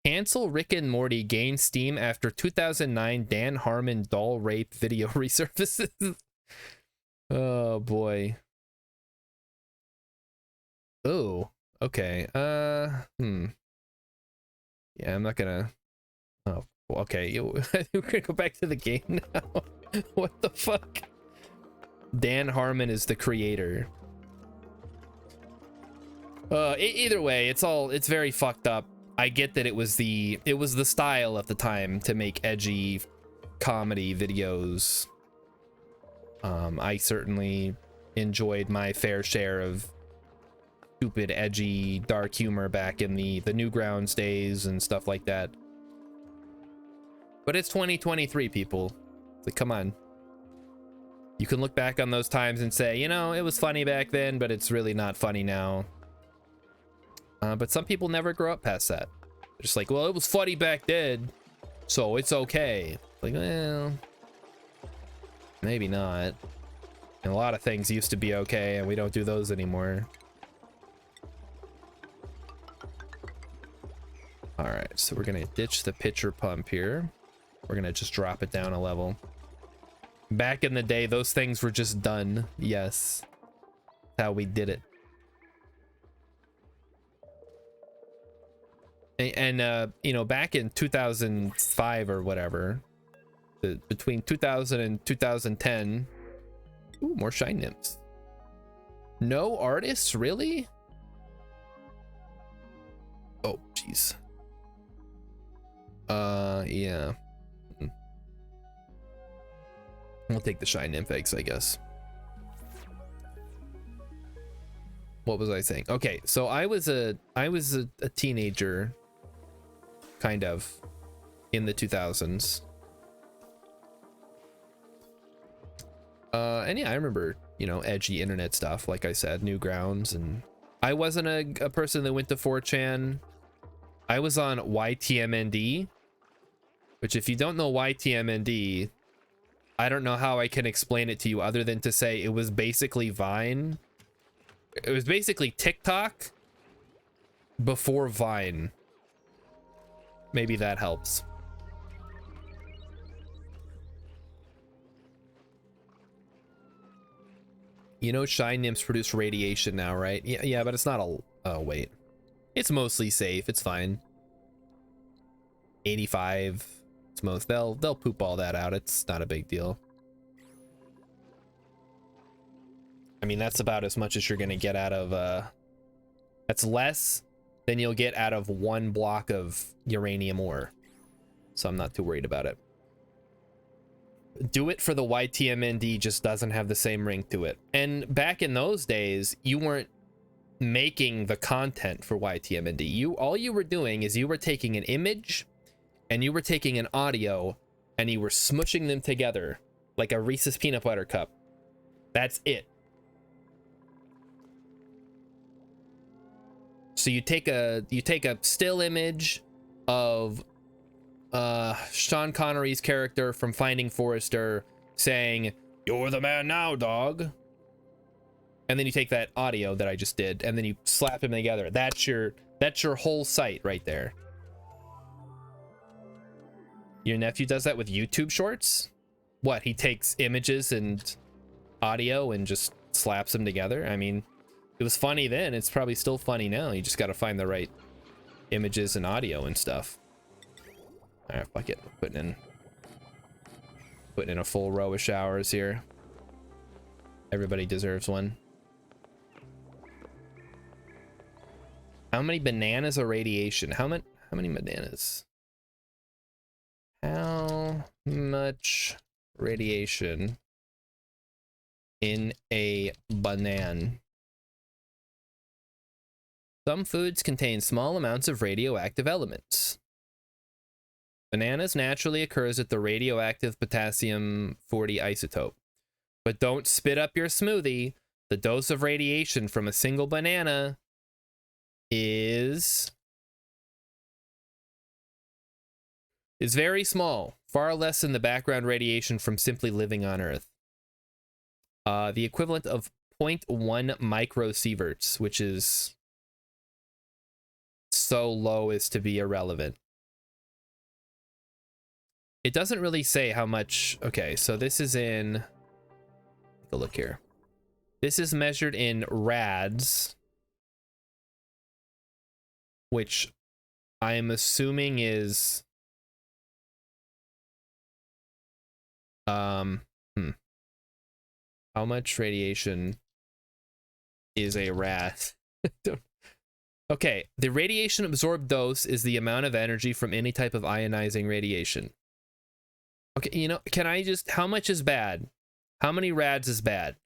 Speaker 1: Cancel Rick and Morty gains steam after 2009 Dan Harmon doll rape video resurfaces. Oh boy. Oh, okay. Yeah, I'm not gonna. Oh, okay. We're gonna go back to the game now. What the fuck? Dan Harmon is the creator. Either way, it's very fucked up. I get that it was the style at the time to make edgy comedy videos. I certainly enjoyed my fair share of stupid, edgy, dark humor back in the Newgrounds days and stuff like that. But it's 2023, people. It's like, come on. You can look back on those times and say, you know, it was funny back then, but it's really not funny now. But some people never grow up past that. They're just like, well, it was funny back then, so it's okay. Like, well, maybe not. And a lot of things used to be okay, and we don't do those anymore. All right, so we're gonna ditch the pitcher pump here. We're gonna just drop it down a level. Back in the day, those things were just done. Yes, that's how we did it. And you know, back in 2005 or whatever, between 2000 and 2010, ooh, more shine nymphs. No artists, really? Oh, jeez. Yeah. We'll take the shine nymph eggs, I guess. What was I saying? Okay, so I was a teenager, kind of, in the 2000s. And yeah, I remember, you know, edgy internet stuff, like I said, Newgrounds, and I wasn't a person that went to 4chan. I was on YTMND, which, if you don't know YTMND, I don't know how I can explain it to you other than to say it was basically Vine. It was basically TikTok before Vine. Maybe that helps. You know, shine nymphs produce radiation now, right? Yeah, but it's not a... Oh, wait. It's mostly safe. It's fine. 85. It's most... They'll poop all that out. It's not a big deal. I mean, that's about as much as you're gonna get out of... That's less than you'll get out of one block of uranium ore. So I'm not too worried about it. Do it for the YTMND just doesn't have the same ring to it. And back in those days, you weren't making the content for YTMND. All you were doing is you were taking an image and you were taking an audio and you were smushing them together like a Reese's peanut butter cup. That's it. So you take a still image of Sean Connery's character from Finding Forrester saying, "You're the man now, dog." And then you take that audio that I just did and then you slap them together. That's your whole site right there. Your nephew does that with YouTube shorts? What, he takes images and audio and just slaps them together? I mean, it was funny then, it's probably still funny now. You just got to find the right images and audio and stuff. All right, fuck it. Putting in a full row of showers here. Everybody deserves one. How many bananas are radiation? How many bananas? How much radiation in a banana? Some foods contain small amounts of radioactive elements. Bananas naturally occurs at the radioactive potassium 40 isotope. But don't spit up your smoothie. The dose of radiation from a single banana is very small, far less than the background radiation from simply living on Earth. The equivalent of 0.1 microsieverts, which is so low as to be irrelevant. It doesn't really say how much. Okay, so this is in, take a look here. This is measured in rads, which I am assuming is how much radiation is a rad? Okay, the radiation absorbed dose is the amount of energy from any type of ionizing radiation. Okay, you know, can I just, how much is bad? How many rads is bad?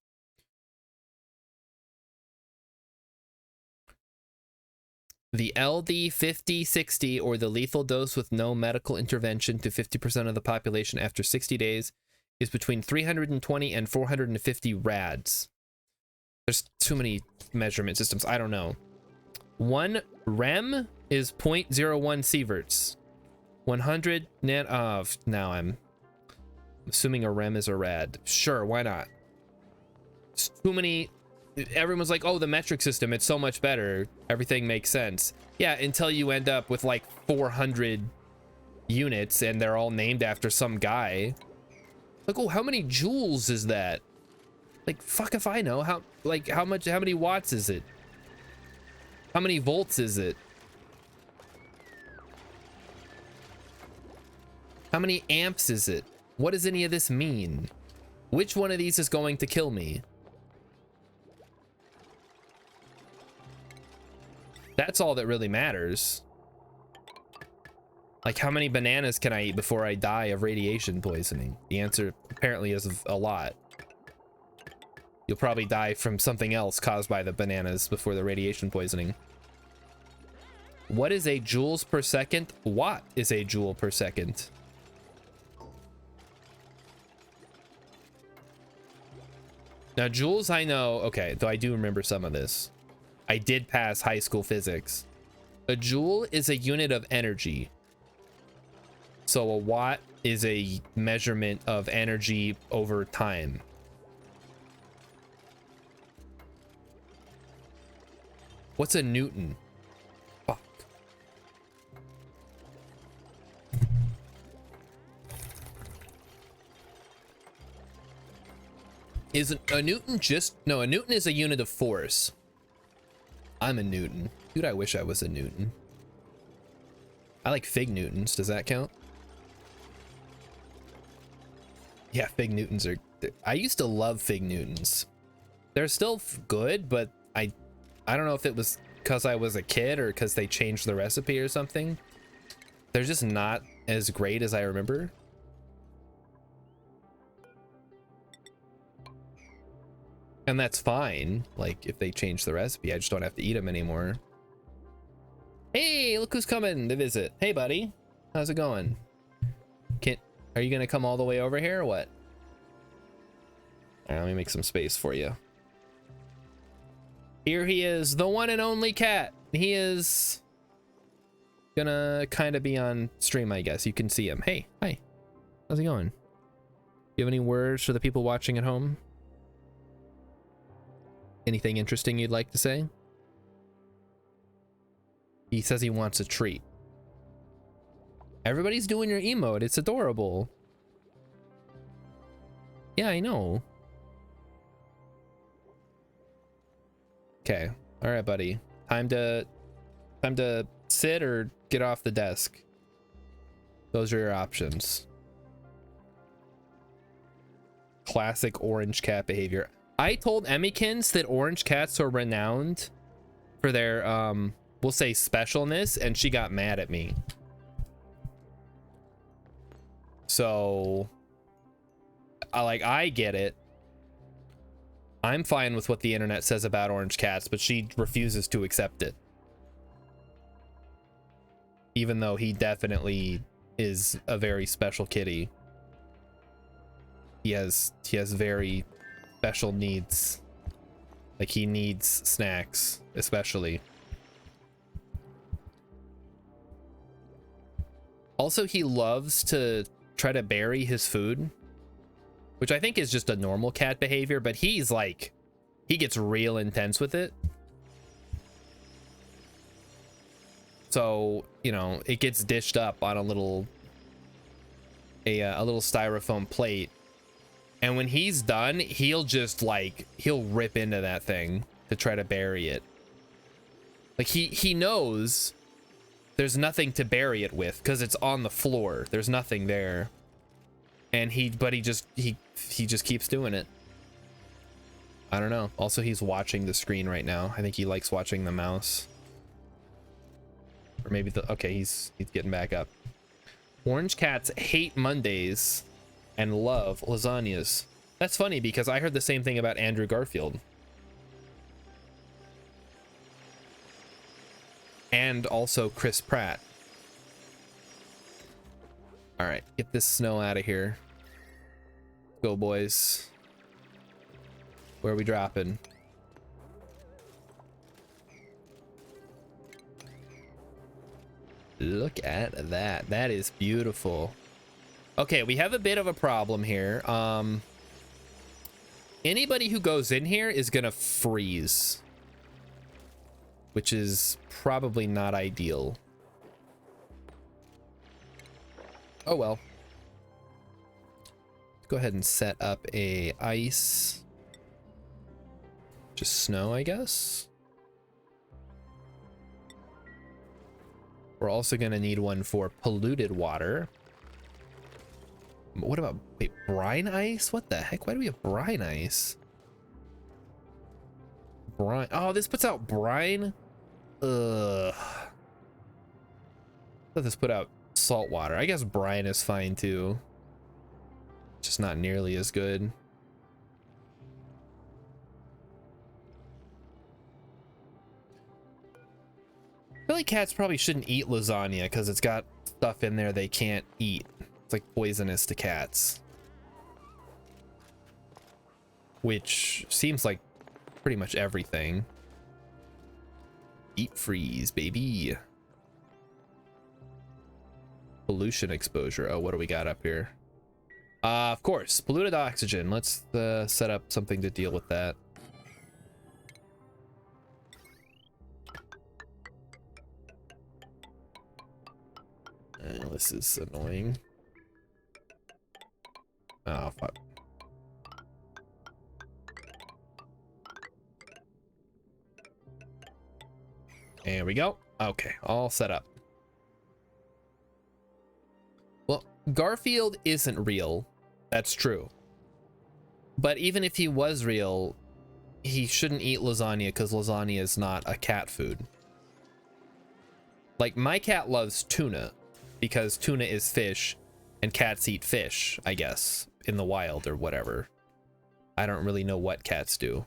Speaker 1: The LD 50-60, or the lethal dose with no medical intervention to 50% of the population after 60 days, is between 320 and 450 rads. There's too many measurement systems. I don't know. 1 rem is 0.01 sieverts. 100 net of. Now I'm assuming a rem is a rad. Sure, why not? It's too many. Everyone's like, oh, the metric system, it's so much better. Everything makes sense. Yeah, until you end up with like 400 units and they're all named after some guy. Like, oh, how many joules is that? Like, fuck if I know. How many watts is it? How many volts is it? How many amps is it? What does any of this mean? Which one of these is going to kill me? That's all that really matters. Like, how many bananas can I eat before I die of radiation poisoning? The answer apparently is a lot. You'll probably die from something else caused by the bananas before the radiation poisoning. What is a joules per second? Watt is a joule per second. Now, joules, I know. Okay, though I do remember some of this. I did pass high school physics. A joule is a unit of energy. So a watt is a measurement of energy over time. What's a Newton? Fuck. Is a Newton just... No, a Newton is a unit of force. I'm a Newton. Dude, I wish I was a Newton. I like fig Newtons. Does that count? Yeah, fig Newtons are... I used to love fig Newtons. They're still good, but I don't know if it was because I was a kid or because they changed the recipe or something. They're just not as great as I remember. And that's fine. Like, if they change the recipe, I just don't have to eat them anymore. Hey, look who's coming to visit. Hey, buddy. How's it going? Are you gonna come all the way over here or what? All right, let me make some space for you. Here he is, the one and only cat. He is gonna kind of be on stream, I guess. You can see him. Hey, hi. How's it going? You have any words for the people watching at home? Anything interesting you'd like to say? He says he wants a treat. Everybody's doing your emote. It's adorable. Yeah, I know. Okay. All right, buddy. Time to sit or get off the desk. Those are your options. Classic orange cat behavior. I told Emmykins that orange cats are renowned for their we'll say specialness, and she got mad at me. So I get it. I'm fine with what the internet says about orange cats, but she refuses to accept it. Even though he definitely is a very special kitty. He has very special needs. Like, he needs snacks, especially. Also, he loves to try to bury his food, which I think is just a normal cat behavior, but he's like, he gets real intense with it. So, you know, it gets dished up on a little styrofoam plate. And when he's done, he'll just like, he'll rip into that thing to try to bury it. Like, he knows there's nothing to bury it with because it's on the floor. There's nothing there. And he just keeps doing it. I don't know. Also, he's watching the screen right now. I think he likes watching the mouse. Or maybe okay, he's getting back up. Orange cats hate Mondays and love lasagnas. That's funny because I heard the same thing about Andrew Garfield. And also Chris Pratt. All right, get this snow out of here. Go, boys. Where are we dropping? Look at that. That is beautiful. Okay, we have a bit of a problem here. Anybody who goes in here is gonna freeze, which is probably not ideal. Oh well. Let's go ahead and set up a ice. Just snow, I guess. We're also gonna need one for polluted water. What about, wait, brine ice? What the heck? Why do we have brine ice? Brine, oh, this puts out brine? Ugh. I thought this put out salt water. I guess brine is fine too. Just not nearly as good. I feel like cats probably shouldn't eat lasagna because it's got stuff in there they can't eat. It's like poisonous to cats. Which seems like pretty much everything. Eat freeze, baby. Pollution exposure. Oh, what do we got up here? Of course, polluted oxygen. Let's set up something to deal with that. This is annoying. Oh, fuck. There we go. Okay, all set up. Well, Garfield isn't real. That's true. But even if he was real, he shouldn't eat lasagna because lasagna is not a cat food. Like, my cat loves tuna because tuna is fish and cats eat fish, I guess, in the wild or whatever. I don't really know what cats do.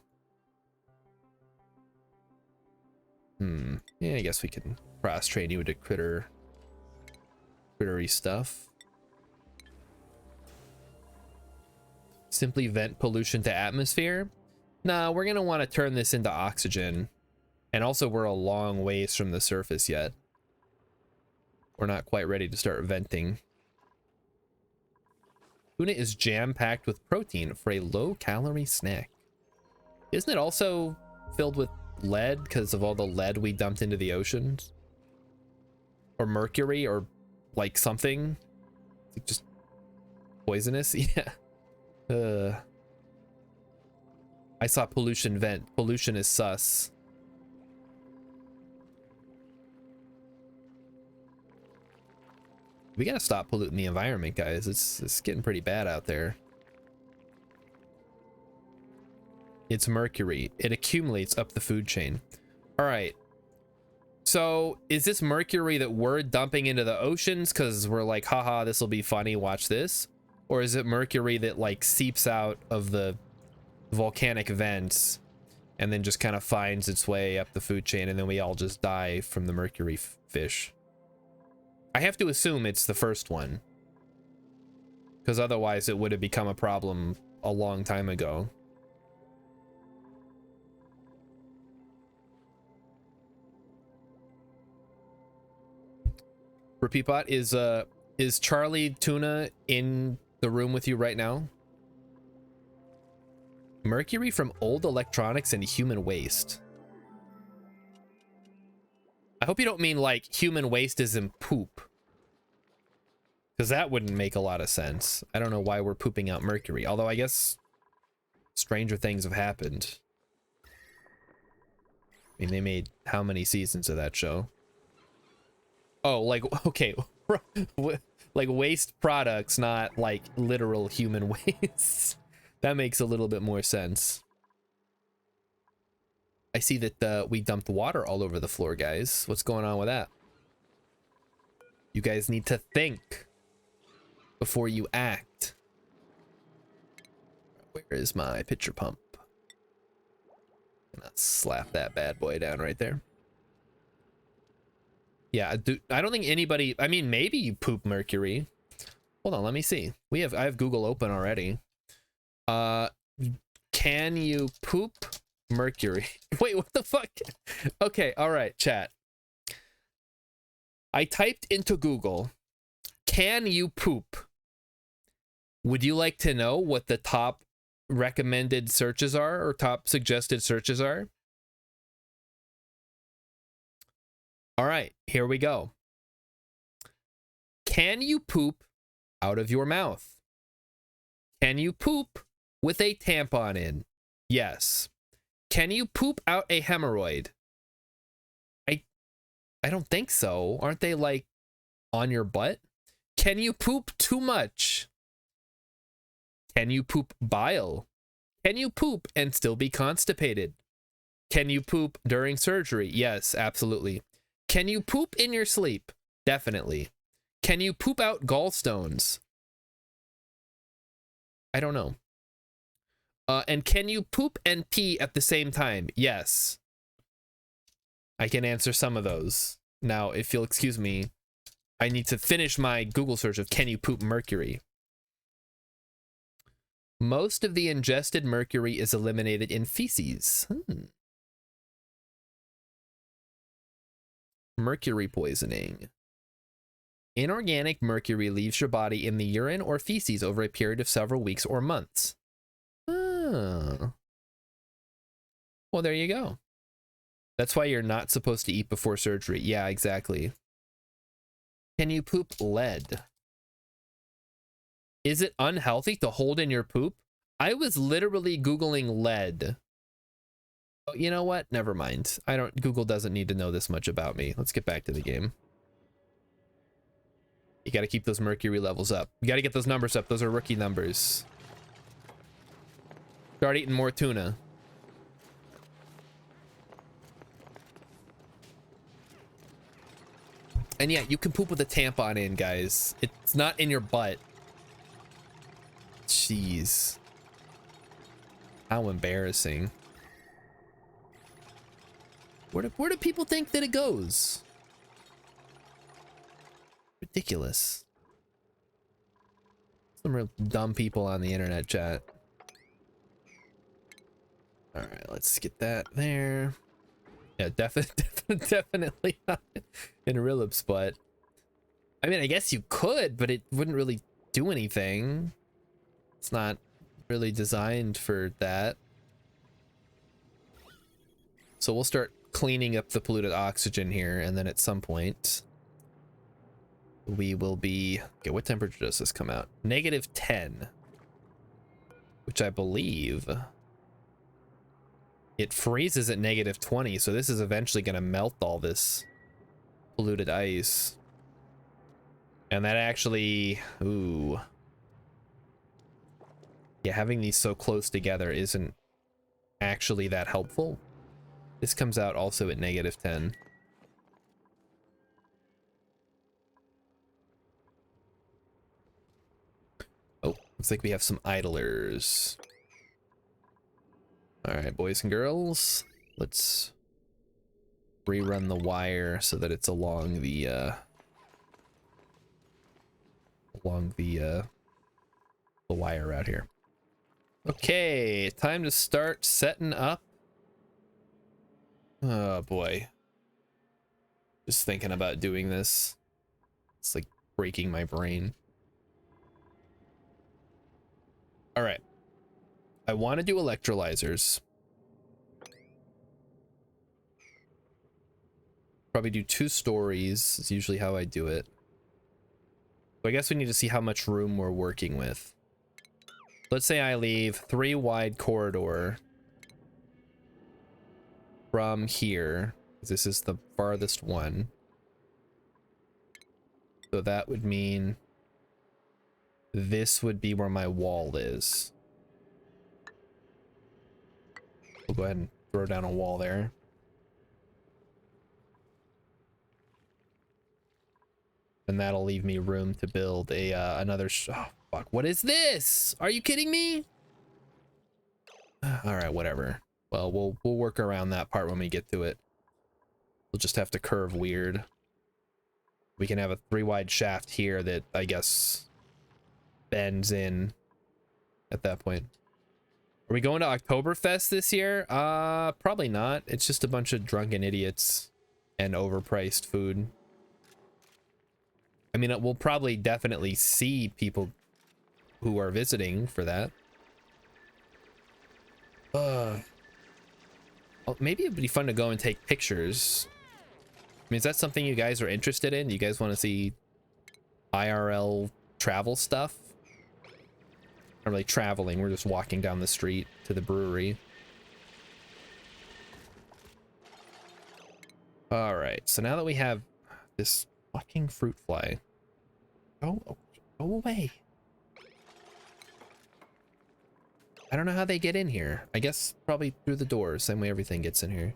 Speaker 1: Yeah, I guess we can cross-train you into crittery stuff. Simply vent pollution to atmosphere? Nah, we're gonna want to turn this into oxygen. And also, we're a long ways from the surface yet. We're not quite ready to start venting. Tuna is jam-packed with protein for a low-calorie snack. Isn't it also filled with lead because of all the lead we dumped into the oceans? Or mercury, or like something? Like just poisonous? Yeah. I saw pollution vent. Pollution is sus. We gotta stop polluting the environment, guys. It's getting pretty bad out there. It's mercury. It accumulates up the food chain. All right. So is this mercury that we're dumping into the oceans because we're like, haha, this will be funny, watch this? Or is it mercury that like seeps out of the volcanic vents and then just kind of finds its way up the food chain and then we all just die from the mercury fish? I have to assume it's the first one, because otherwise it would have become a problem a long time ago. Repeatbot, is Charlie Tuna in the room with you right now? Mercury from old electronics and human waste. I hope you don't mean like human waste is in poop, because that wouldn't make a lot of sense. I don't know why we're pooping out mercury, although I guess stranger things have happened. I mean, they made how many seasons of that show? Oh, like, okay, like waste products, not like literal human waste. That makes a little bit more sense. I see that we dumped water all over the floor, guys. What's going on with that? You guys need to think before you act. Where is my pitcher pump? And I'll slap that bad boy down right there. Yeah, I don't think anybody, I mean, maybe you poop mercury. Hold on, let me see. I have Google open already. Can you poop mercury? Wait, what the fuck? Okay, all right, chat. I typed into Google, can you poop? Would you like to know what the top recommended searches are, or top suggested searches are? All right, here we go. Can you poop out of your mouth? Can you poop with a tampon in? Yes. Can you poop out a hemorrhoid? I don't think so. Aren't they like on your butt? Can you poop too much? Can you poop bile? Can you poop and still be constipated? Can you poop during surgery? Yes, absolutely. Can you poop in your sleep? Definitely. Can you poop out gallstones? I don't know. And can you poop and pee at the same time? Yes. I can answer some of those. Now, if you'll excuse me, I need to finish my Google search of can you poop mercury. Most of the ingested mercury is eliminated in feces. Mercury poisoning. Inorganic mercury leaves your body in the urine or feces over a period of several weeks or months. Oh. Well, there you go. That's why you're not supposed to eat before surgery. Yeah, exactly. Can you poop lead? Is it unhealthy to hold in your poop? I was literally Googling lead. Oh, you know what? Never mind. Google doesn't need to know this much about me. Let's get back to the game. You got to keep those mercury levels up. You got to get those numbers up. Those are rookie numbers. Start eating more tuna. And yeah, you can poop with a tampon in, guys. It's not in your butt. Jeez. How embarrassing. Where do people think that it goes? Ridiculous. Some real dumb people on the internet chat. All right, let's get that there. Yeah, definitely not in Rilip's butt. I mean, I guess you could, but it wouldn't really do anything. It's not really designed for that. So we'll start cleaning up the polluted oxygen here, and then at some point we will be... Okay, what temperature does this come out? -10. Which I believe... It freezes at -20, so this is eventually going to melt all this polluted ice. And that actually... Ooh. Yeah, having these so close together isn't actually that helpful. This comes out also at -10. Oh, looks like we have some idlers. All right, boys and girls, let's rerun the wire so that it's along the wire out here. Okay, time to start setting up. Oh boy. Just thinking about doing this. It's like breaking my brain. All right. I want to do electrolyzers. Probably do 2 stories is usually how I do it. So I guess we need to see how much room we're working with. Let's say I leave 3 wide corridor from here. This is the farthest one. So that would mean this would be where my wall is. We'll go ahead and throw down a wall there. And that'll leave me room to build a another oh fuck, what is this? Are you kidding me? All right, whatever. Well, we'll work around that part when we get to it. We'll just have to curve weird. We can have a 3 wide shaft here that I guess bends in at that point. Are we going to Oktoberfest this year? Probably not. It's just a bunch of drunken idiots and overpriced food. I mean, we'll probably definitely see people who are visiting for that. Well, maybe it'd be fun to go and take pictures. I mean, is that something you guys are interested in? You guys want to see IRL travel stuff? Not really traveling, we're just walking down the street to the brewery. All right, so now that we have this fucking fruit fly, go away. I don't know how they get in here. I guess probably through the door, same way everything gets in here.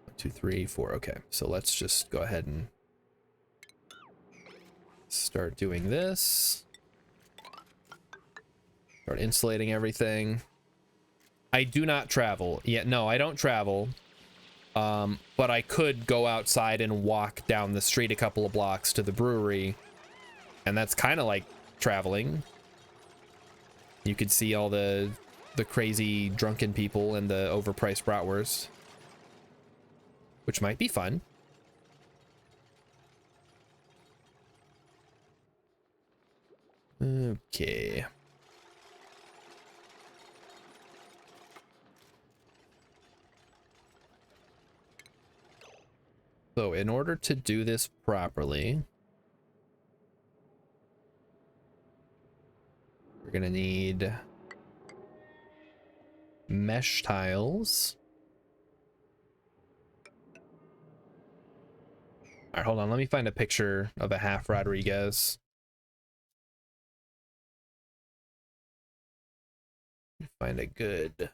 Speaker 1: One, 2, 3, 4. Okay, so let's just go ahead and start doing this. Start insulating everything. I do not travel. Yeah, no, I don't travel. But I could go outside and walk down the street a couple of blocks to the brewery. And that's kind of like traveling. You could see all the crazy drunken people and the overpriced bratwurst. which might be fun. Okay. So in order to do this properly, we're gonna need mesh tiles. All right, hold on. Let me find a picture of a half Rodriguez. Find a good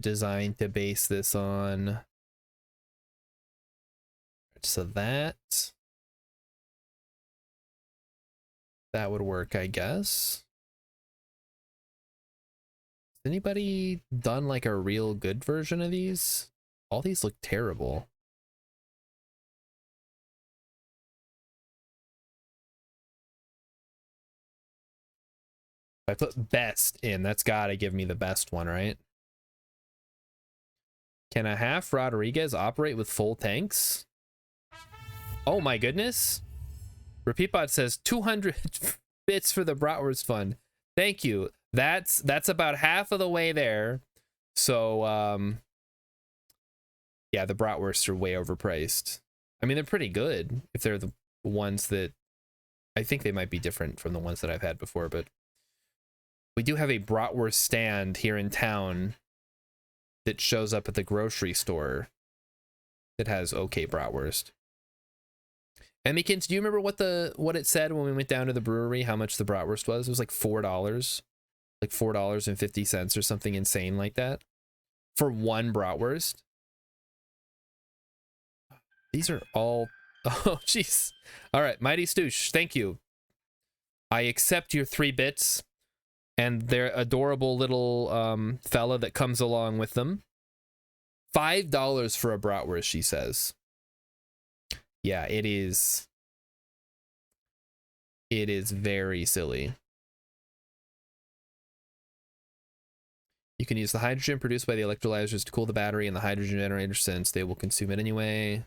Speaker 1: design to base this on. So that would work, I guess. Has anybody done like a real good version of these? All these look terrible. If I put best in, that's gotta give me the best one, right? Can a half Rodriguez operate with full tanks? Oh my goodness. RepeatBot says 200 bits for the Bratwurst Fund. Thank you. That's about half of the way there. So yeah, the Bratwursts are way overpriced. I mean, they're pretty good if they're the ones that I think they might be different from the ones that I've had before, but we do have a Bratwurst stand here in town that shows up at the grocery store that has okay Bratwurst. Emmykins, do you remember what it said when we went down to the brewery, how much the Bratwurst was? It was like $4. Like $4.50 or something insane like that. For one Bratwurst. These are all... Oh, jeez. All right, Mighty Stoosh, thank you. I accept your 3 bits and their adorable little fella that comes along with them. $5 for a Bratwurst, she says. Yeah, it is. It is very silly. You can use the hydrogen produced by the electrolyzers to cool the battery and the hydrogen generator since they will consume it anyway.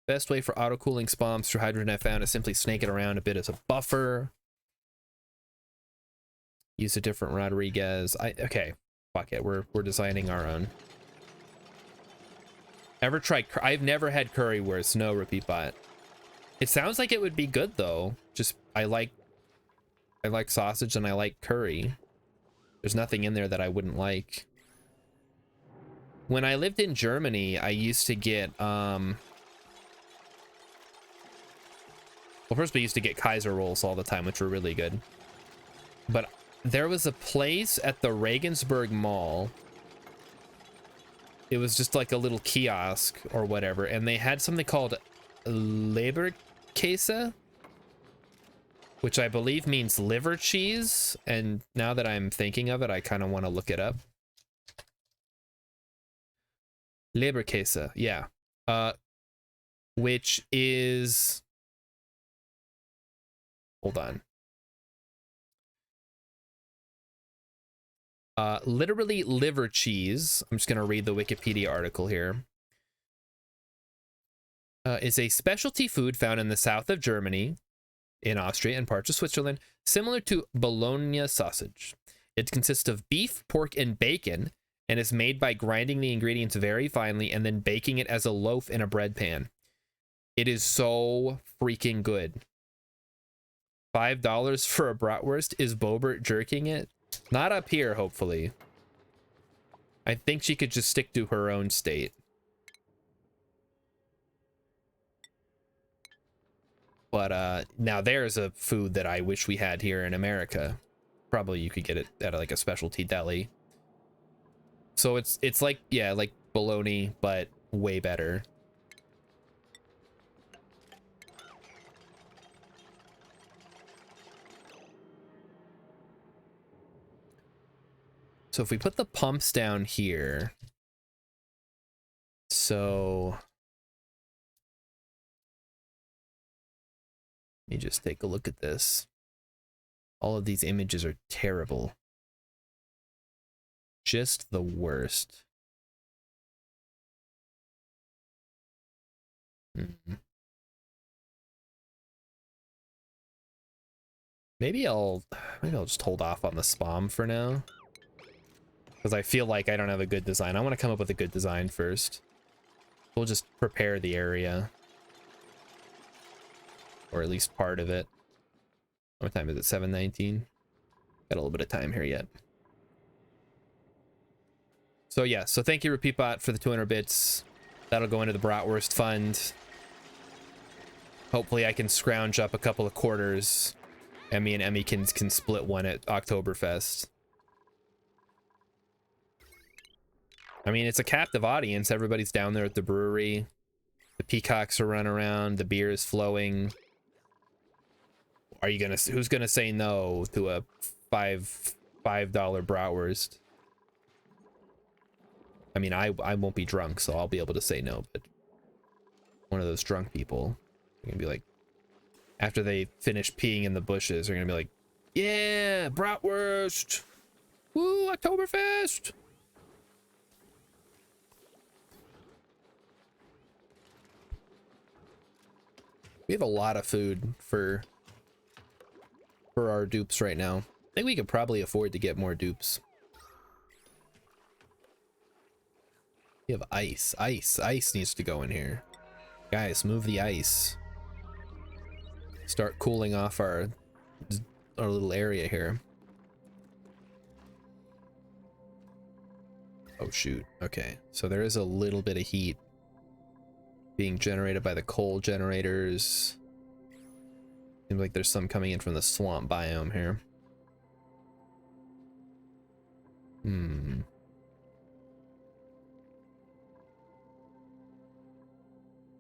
Speaker 1: Best way for auto-cooling SPOMs through hydrogen I found is simply snake it around a bit as a buffer. Use a different Rodriguez. Okay, fuck it. We're designing our own. Ever tried? I've never had currywurst. No, RepeatBot. It sounds like it would be good though. Just I like sausage and I like curry. There's nothing in there that I wouldn't like. When I lived in Germany, I used to get well, first we used to get Kaiser rolls all the time, which were really good. But there was a place at the Regensburg Mall. It was just like a little kiosk or whatever, and they had something called Leberkäse, which I believe means liver cheese. And now that I'm thinking of it, I kind of want to look it up. Leberkäse, yeah. Which is... Hold on. Literally liver cheese. I'm just going to read the Wikipedia article here. Is a specialty food found in the south of Germany, in Austria, and parts of Switzerland, similar to Bologna sausage. It consists of beef, pork, and bacon, and is made by grinding the ingredients very finely and then baking it as a loaf in a bread pan. It is so freaking good. $5 for a bratwurst. Is Bobert jerking it? Not up here, hopefully. I think she could just stick to her own state. But now there's a food that I wish we had here in America. Probably you could get it at like a specialty deli. So it's like, yeah, like bologna, but way better. So if we put the pumps down here, so let me just take a look at this. All of these images are terrible. Just the worst. Mhm. Maybe I'll just hold off on the SPOM for now, because I feel like I don't have a good design. I want to come up with a good design first. We'll just prepare the area, or at least part of it. What time is it? 7:19. Got a little bit of time here yet. So yeah, so thank you Repeatbot for the 200 bits. That'll go into the Bratwurst fund. Hopefully I can scrounge up a couple of quarters, and me and Emmy can split one at Oktoberfest. I mean, it's a captive audience. Everybody's down there at the brewery. The peacocks are running around. The beer is flowing. Who's gonna say no to a $5 Bratwurst? I mean, I won't be drunk, so I'll be able to say no, but one of those drunk people are gonna be like, after they finish peeing in the bushes, they're gonna be like, yeah, Bratwurst! Woo, Oktoberfest! We have a lot of food for our dupes right now. I think we could probably afford to get more dupes. We have ice. Ice needs to go in here. Guys, move the ice. Start cooling off our little area here. Oh shoot. Okay, so there is a little bit of heat being generated by the coal generators. Seems like there's some coming in from the swamp biome here.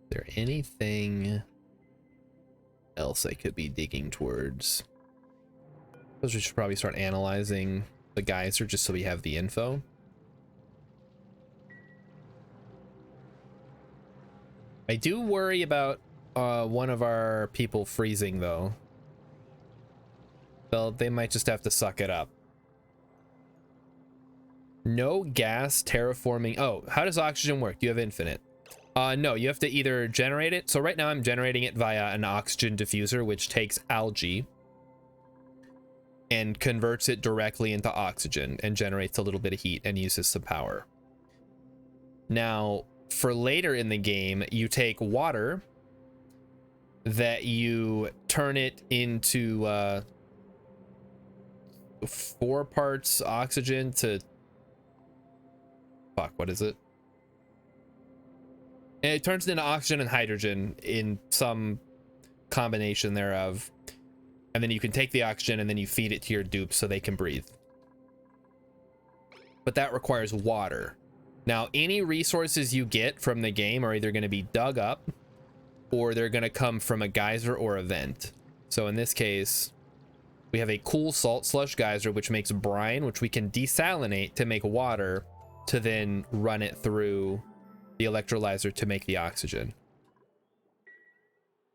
Speaker 1: Is there anything else I could be digging towards? I suppose we should probably start analyzing the geyser just so we have the info. I do worry about one of our people freezing though. They might just have to suck it up. No gas terraforming. Oh, how does oxygen work? Do you have infinite? No, you have to either generate it. So right now I'm generating it via an oxygen diffuser, which takes algae and converts it directly into oxygen and generates a little bit of heat and uses some power. Now, for later in the game, you take water that you turn it into 4 parts oxygen to... Fuck, what is it? And it turns it into oxygen and hydrogen in some combination thereof. And then you can take the oxygen and then you feed it to your dupes so they can breathe. But that requires water. Now, any resources you get from the game are either going to be dug up or they're going to come from a geyser or a vent. So in this case, we have a cool salt slush geyser, which makes brine, which we can desalinate to make water to then run it through the electrolyzer to make the oxygen.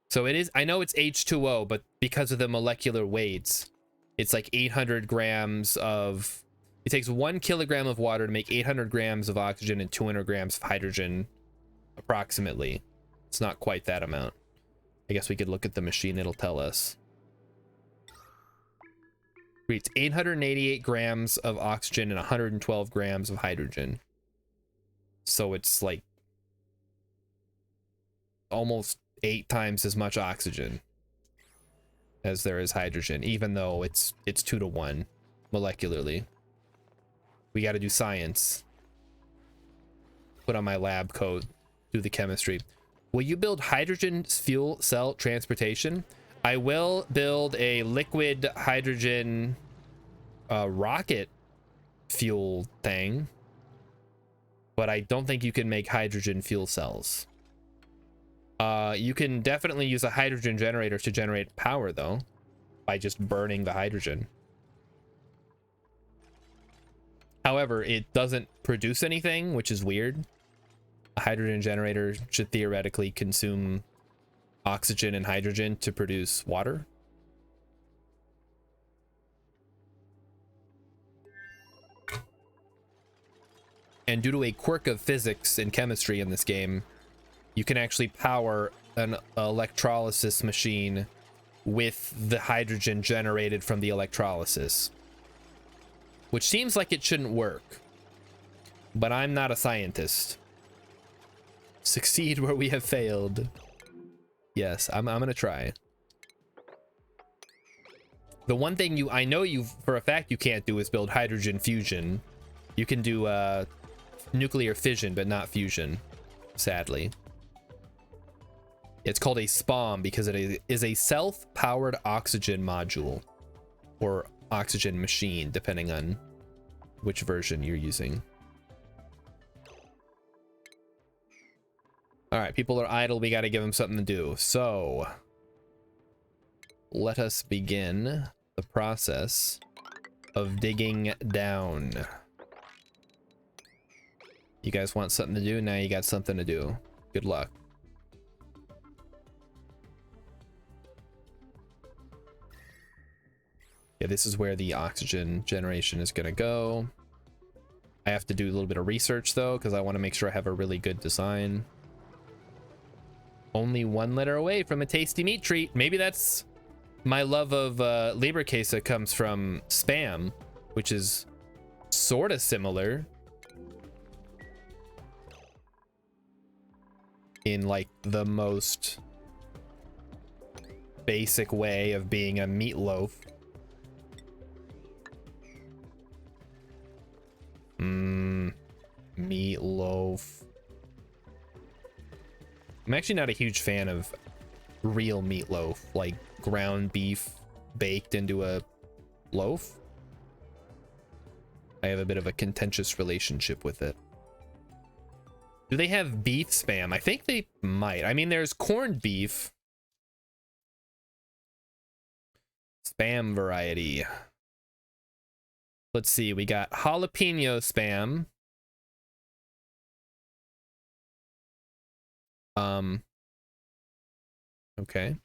Speaker 1: So it is, I know it's H2O, but because of the molecular weights, it's like 800 grams of, it takes 1 kilogram of water to make 800 grams of oxygen and 200 grams of hydrogen, approximately. It's not quite that amount. I guess we could look at the machine, it'll tell us. It's 888 grams of oxygen and 112 grams of hydrogen. So it's like almost 8 times as much oxygen as there is hydrogen, even though it's 2 to 1 molecularly. We got to do science. Put on my lab coat, do the chemistry. Will you build hydrogen fuel cell transportation? I will build a liquid hydrogen rocket fuel thing, but I don't think you can make hydrogen fuel cells. You can definitely use a hydrogen generator to generate power though, by just burning the hydrogen. However, it doesn't produce anything, which is weird. A hydrogen generator should theoretically consume oxygen and hydrogen to produce water. And due to a quirk of physics and chemistry in this game, you can actually power an electrolysis machine with the hydrogen generated from the electrolysis, which seems like it shouldn't work, but I'm not a scientist. Succeed where we have failed. Yes, I'm gonna try. The one thing I know for a fact you can't do is build hydrogen fusion. You can do nuclear fission, but not fusion, sadly. It's called a SPOM because it is a self-powered oxygen module, or oxygen machine, depending on which version you're using. All right, people are idle. We got to give them something to do. So let us begin the process of digging down. You guys want something to do? Now you got something to do. Good luck. Yeah, this is where the oxygen generation is going to go. I have to do a little bit of research, though, because I want to make sure I have a really good design. Only 1 letter away from a tasty meat treat. Maybe that's my love of Leberkäse comes from SPAM, which is sort of similar in like the most basic way of being a meatloaf. Meatloaf. I'm actually not a huge fan of real meatloaf, like ground beef baked into a loaf. I have a bit of a contentious relationship with it. Do they have beef spam? I think they might. I mean, there's corned beef. Spam variety. Let's see, we got jalapeno spam. Okay.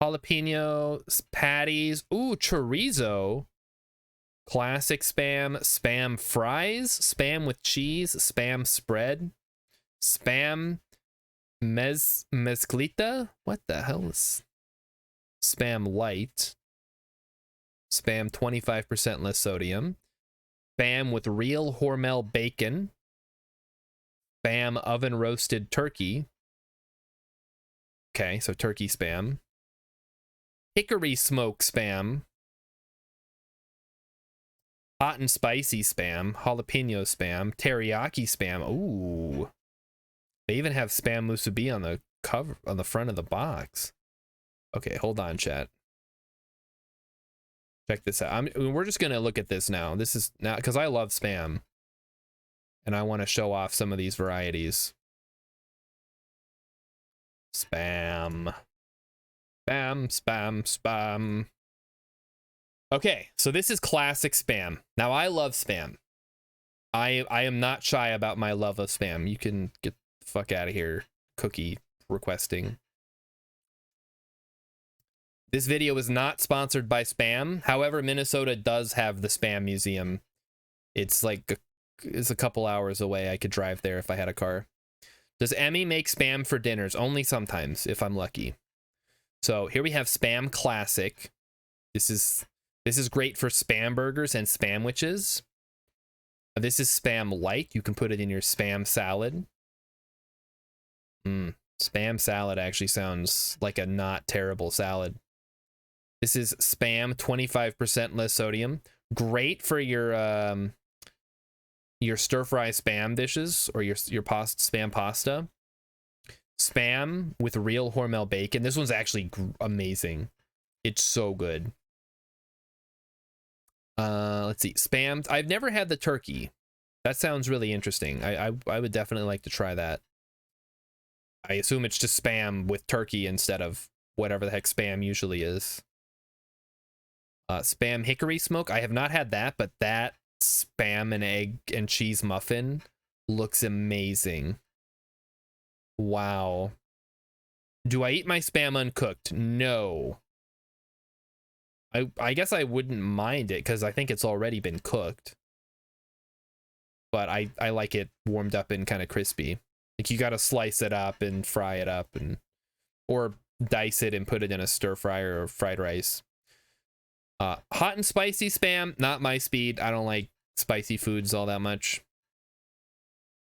Speaker 1: Jalapeno patties. Ooh, chorizo. Classic spam. Spam fries. Spam with cheese. Spam spread. Spam mezclita. What the hell is spam light? Spam 25% less sodium. Spam with real Hormel bacon. Spam oven roasted turkey. Okay, so turkey spam. Hickory smoke spam. Hot and spicy spam. Jalapeno spam. Teriyaki spam. Ooh. They even have spam musubi on the cover, on the front of the box. Okay, hold on, chat. Check this out. We're just gonna look at this now. This is now because I love spam, and I want to show off some of these varieties. Spam, spam, spam, spam. Okay, so this is classic spam. Now I love spam. I am not shy about my love of spam. You can get the fuck out of here, cookie requesting. This video is not sponsored by Spam. However, Minnesota does have the Spam Museum. It's like it's a couple hours away. I could drive there if I had a car. Does Emmy make Spam for dinners? Only sometimes, if I'm lucky. So here we have Spam Classic. This is great for Spam burgers and Spamwiches. This is Spam Light. You can put it in your Spam salad. Spam salad actually sounds like a not terrible salad. This is Spam 25% less sodium. Great for your stir fry spam dishes or your spam pasta. Spam with real Hormel bacon. This one's actually amazing. It's so good. Let's see. Spam. I've never had the turkey. That sounds really interesting. I would definitely like to try that. I assume it's just spam with turkey instead of whatever the heck spam usually is. Spam hickory smoke. I have not had that, but that spam and egg and cheese muffin looks amazing. Wow. Do I eat my spam uncooked? No. I guess I wouldn't mind it because I think it's already been cooked. But I like it warmed up and kind of crispy. Like you got to slice it up and fry it up, and or dice it and put it in a stir fryer or fried rice. Hot and spicy Spam, not my speed. I don't like spicy foods all that much.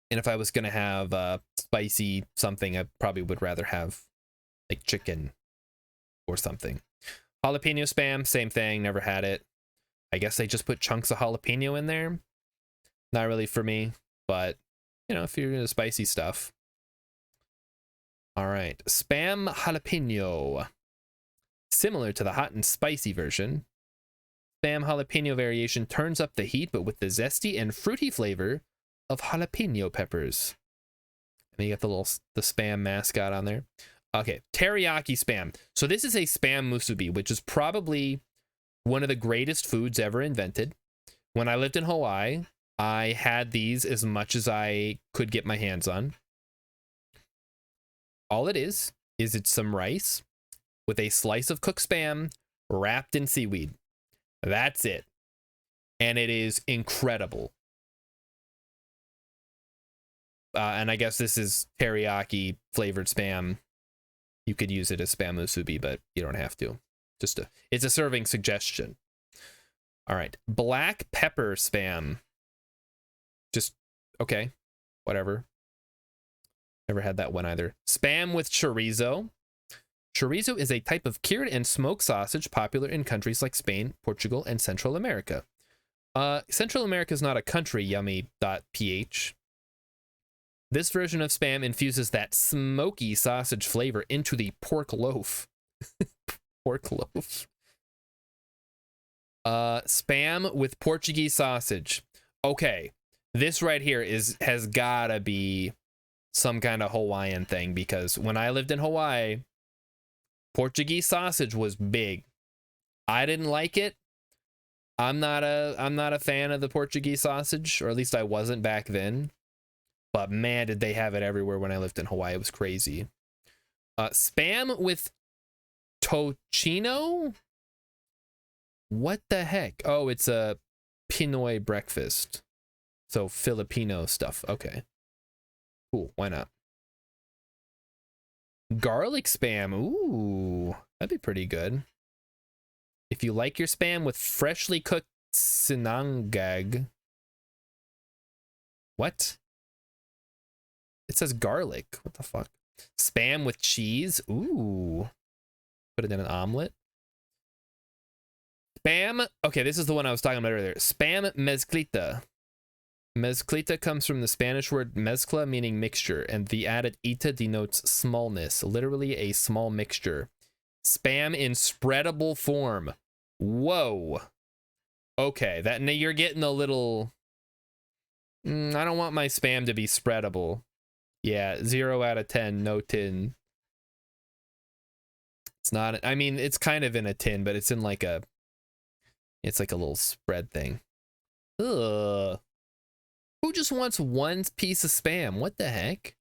Speaker 1: And if I was gonna have spicy something, I probably would rather have like chicken or something. Jalapeno Spam, same thing, never had it. I guess they just put chunks of jalapeno in there. Not really for me, but you know, if you're into spicy stuff. All right, Spam jalapeno. Similar to the hot and spicy version, Spam jalapeno variation turns up the heat, but with the zesty and fruity flavor of jalapeno peppers. And you got the Spam mascot on there. Okay, teriyaki Spam. So this is a Spam musubi, which is probably one of the greatest foods ever invented. When I lived in Hawaii, I had these as much as I could get my hands on. All it is it's some rice with a slice of cooked Spam wrapped in seaweed. That's it. And it is incredible. And I guess this is teriyaki flavored Spam. You could use it as Spam musubi, but you don't have to. It's a serving suggestion. All right, black pepper Spam. Just okay, whatever. Never had that one either. Spam with chorizo. Chorizo is a type of cured and smoked sausage popular in countries like Spain, Portugal, and Central America. Central America is not a country, yummy.ph. This version of Spam infuses that smoky sausage flavor into the pork loaf. Pork loaf. Spam with Portuguese sausage. Okay, this right here has gotta be some kind of Hawaiian thing, because when I lived in Hawaii, Portuguese sausage was big. I didn't like it. I'm not a fan of the Portuguese sausage, or at least I wasn't back then. But man, did they have it everywhere when I lived in Hawaii. It was crazy. Spam with tocino? What the heck? Oh, it's a Pinoy breakfast. So Filipino stuff. Okay. Cool. Why not? Garlic Spam. Ooh, that'd be pretty good. If you like your Spam with freshly cooked sinangag. What? It says garlic. What the fuck? Spam with cheese. Ooh. Put it in an omelet. Spam. Okay, this is the one I was talking about earlier. Spam mezclita. Mezclita comes from the Spanish word mezcla, meaning mixture, and the added ita denotes smallness, literally a small mixture. Spam in spreadable form. Whoa. Okay, that you're getting a little... I don't want my Spam to be spreadable. Yeah, 0 out of 10, no tin. It's not... I mean, it's kind of in a tin, but it's in like a... It's like a little spread thing. Ugh. Who just wants one piece of Spam? What the heck?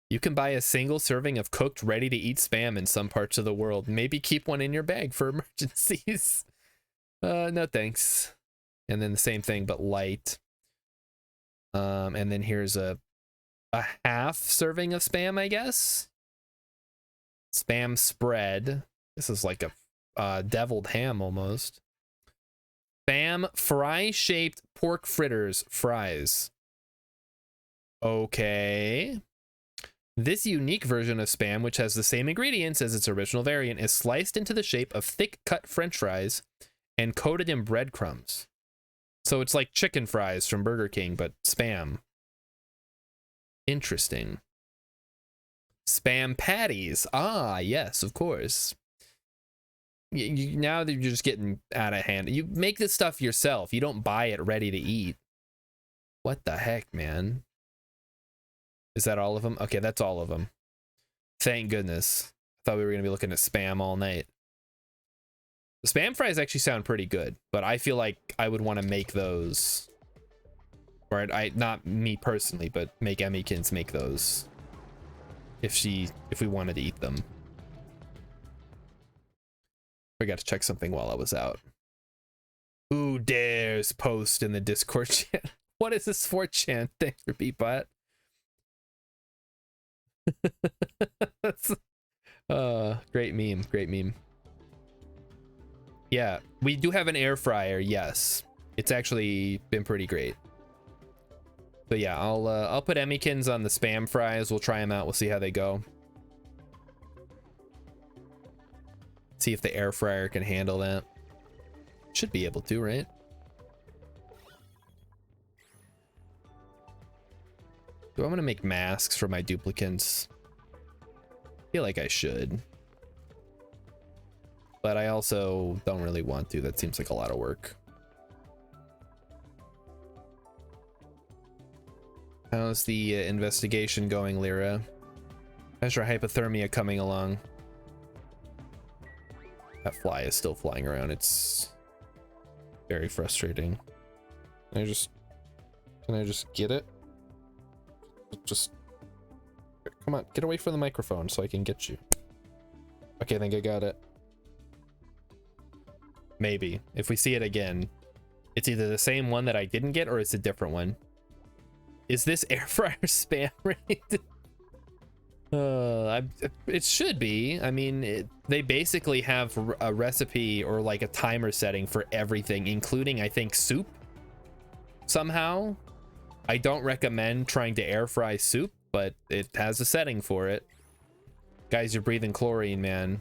Speaker 1: You can buy a single serving of cooked, ready-to-eat Spam in some parts of the world. Maybe keep one in your bag for emergencies. No thanks. And then the same thing, but light. And then here's a half serving of Spam, I guess. Spam spread. This is like a deviled ham almost. Spam fry-shaped pork fritters fries. Okay. This unique version of Spam, which has the same ingredients as its original variant, is sliced into the shape of thick-cut French fries and coated in breadcrumbs. So it's like chicken fries from Burger King, but Spam. Interesting. Spam patties. Ah, yes, of course. Now that you're just getting out of hand. You make this stuff yourself. You don't buy it ready to eat. What the heck, man? Is that all of them? Okay, that's all of them. Thank goodness. I thought we were going to be looking at Spam all night. The Spam fries actually sound pretty good, but I feel like I would want to make those. Or not me personally, but make Emmykins make those. If we wanted to eat them. Forgot to check something while I was out. Who dares post in the Discord chat? What is this 4chan? Thanks for Beatbot. That's great meme, great meme. Yeah, we do have an air fryer, yes. It's actually been pretty great. But yeah, I'll put Emmykins on the spam fries. We'll try them out. We'll see how they go. See if the air fryer can handle that. Should be able to, right? Do I want to make masks for my duplicants? I feel like I should. But I also don't really want to. That seems like a lot of work. How's the investigation going, Lyra? How's your hypothermia coming along? That fly is still flying around. It's very frustrating. Can I just get it? Just come on, get away from the microphone so I can get you. Okay, I think I got it. Maybe if we see it again, it's either the same one that I didn't get or it's a different one. Is this air fryer spam rated? It should be. I mean, they basically have a recipe or like a timer setting for everything, including I think soup. Somehow, I don't recommend trying to air fry soup, but it has a setting for it. Guys, you're breathing chlorine, man.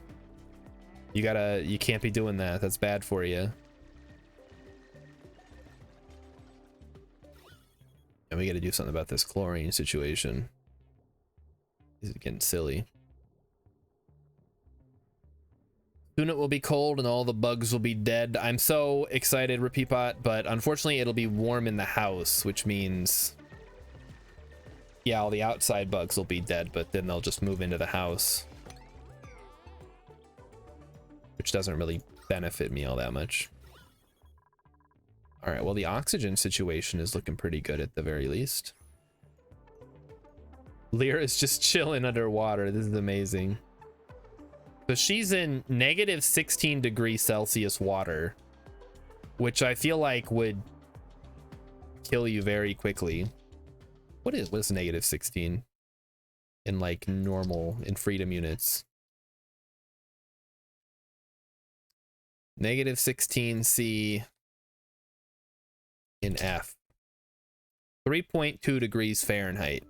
Speaker 1: You can't be doing that. That's bad for you. And we got to do something about this chlorine situation. This is getting silly. Soon it will be cold and all the bugs will be dead. I'm so excited, Repeatbot, but unfortunately it'll be warm in the house, which means, yeah, all the outside bugs will be dead, but then they'll just move into the house, which doesn't really benefit me all that much. All right, well, the oxygen situation is looking pretty good at the very least. Lyra is just chilling underwater. This is amazing. So she's in negative 16 degrees Celsius water, which I feel like would kill you very quickly. What is negative 16 in like normal, in freedom units? Negative 16 C in F. 3.2 degrees Fahrenheit.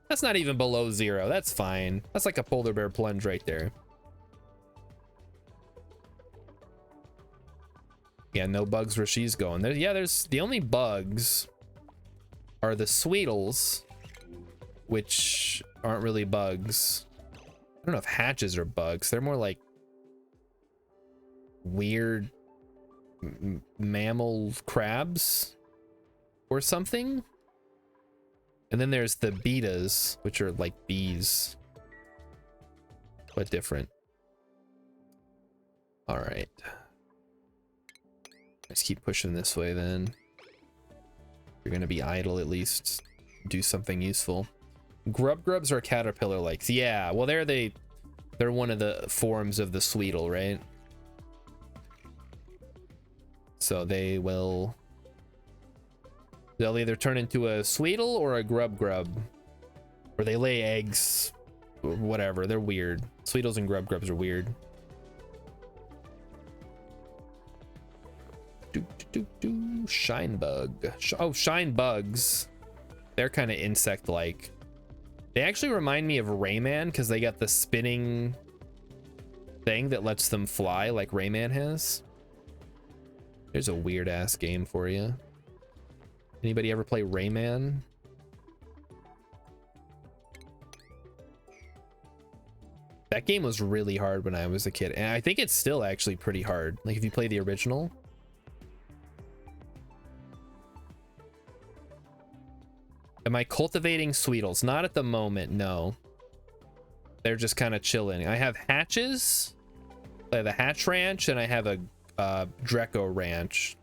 Speaker 1: That's not even below zero. That's fine. That's like a polar bear plunge right there. Yeah, no bugs where she's going. There's the only bugs are the Sweetles, which aren't really bugs. I don't know if hatches are bugs. They're more like weird mammal crabs or something. And then there's the betas, which are like bees, but different. All right. Let's keep pushing this way then. You're gonna be idle, at least do something useful. Grubs are caterpillar likes. Yeah, well they're one of the forms of the Sweetle, right? So they'll either turn into a Sweetle or a grub, or they lay eggs, or whatever. They're weird. Sweetles and grubs are weird. Shine bug. Oh, shine bugs. They're kind of insect-like. They actually remind me of Rayman because they got the spinning thing that lets them fly like Rayman has. There's a weird ass game for you. Anybody ever play Rayman? That game was really hard when I was a kid, and I think it's still actually pretty hard. Like if you play the original. Am I cultivating Sweetles? Not at the moment, no. They're just kind of chilling. I have hatches. I have a hatch ranch, and I have a Dreco ranch.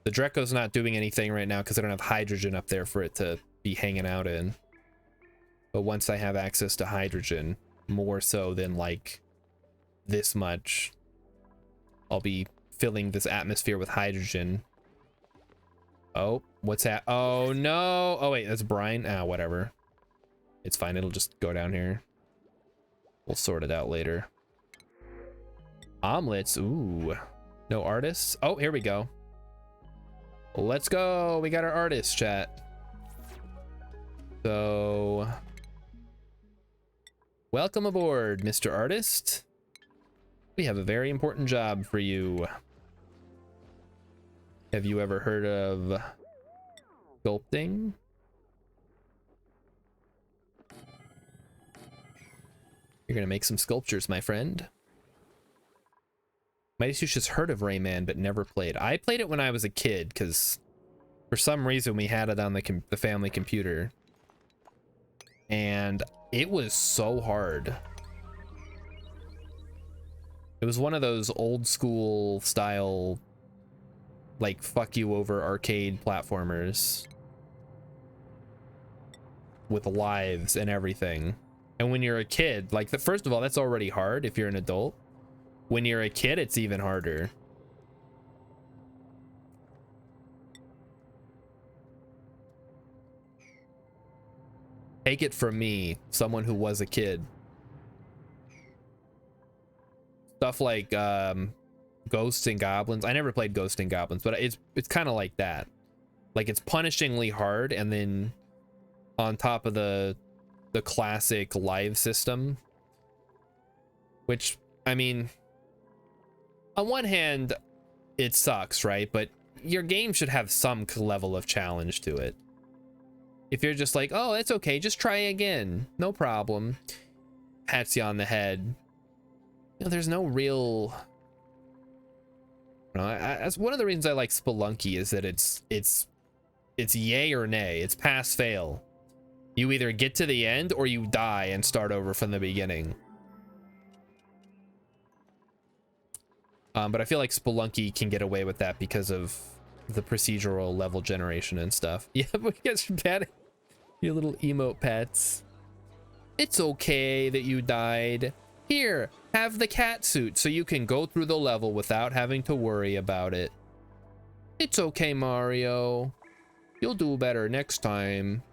Speaker 1: The Dreco's not doing anything right now because I don't have hydrogen up there for it to be hanging out in. But once I have access to hydrogen, more so than like this much, I'll be filling this atmosphere with hydrogen. Oh, what's that? Oh no. Oh wait, that's brine. Ah, whatever. It's fine. It'll just go down here. We'll sort it out later. Omelets. Ooh. No artists? Oh, here we go. Let's go. We got our artist, chat. So... welcome aboard, Mr. Artist. We have a very important job for you. Have you ever heard of sculpting? You're gonna make some sculptures, my friend. Mighty Sush has heard of Rayman, but never played. I played it when I was a kid, because for some reason we had it on the family computer. And it was so hard. It was one of those old school style, like, fuck you over arcade platformers. With lives and everything. And when you're a kid, like, first of all, that's already hard if you're an adult. When you're a kid, it's even harder. Take it from me, someone who was a kid. Stuff like Ghosts and Goblins. I never played Ghosts and Goblins, but it's kind of like that. Like, it's punishingly hard, and then on top of the classic live system, which, I mean, on one hand, it sucks, right? But your game should have some level of challenge to it. If you're just like, oh, it's okay, just try again, no problem, pats you on the head, you know, there's no real, you know, that's one of the reasons I like Spelunky, is that it's yay or nay. It's pass fail. You either get to the end or you die and start over from the beginning. But I feel like Spelunky can get away with that because of the procedural level generation and stuff. Yeah, but you guys are bad. Your little emote pets. It's okay that you died. Here, have the cat suit so you can go through the level without having to worry about it. It's okay, Mario. You'll do better next time.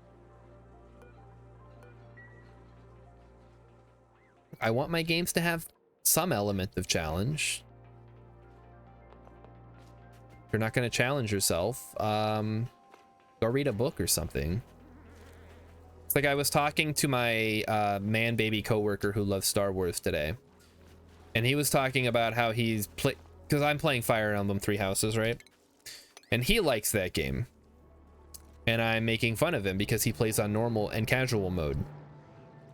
Speaker 1: I want my games to have some element of challenge. If you're not going to challenge yourself, go read a book or something. It's like I was talking to my man-baby coworker who loves Star Wars today. And he was talking about how he's because I'm playing Fire Emblem Three Houses, right? And he likes that game. And I'm making fun of him because he plays on normal and casual mode.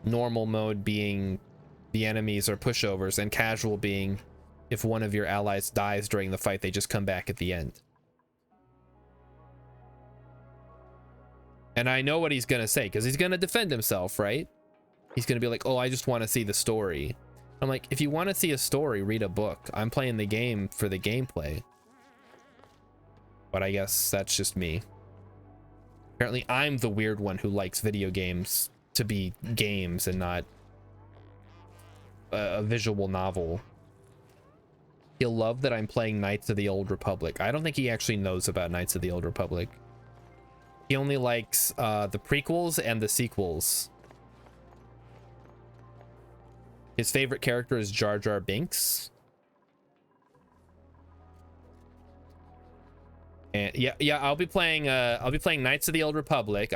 Speaker 1: Normal mode being the enemies are pushovers, and casual being if one of your allies dies during the fight, they just come back at the end. And I know what he's gonna say, because he's gonna defend himself, right? He's gonna be like, oh, I just want to see the story. I'm like, if you want to see a story, read a book. I'm playing the game for the gameplay. But I guess that's just me. Apparently I'm the weird one who likes video games to be games and not a visual novel. He'll love that I'm playing Knights of the Old Republic. I don't think he actually knows about Knights of the Old Republic. He only likes the prequels and the sequels. His favorite character is Jar Jar Binks. And yeah, I'll be playing Knights of the Old Republic.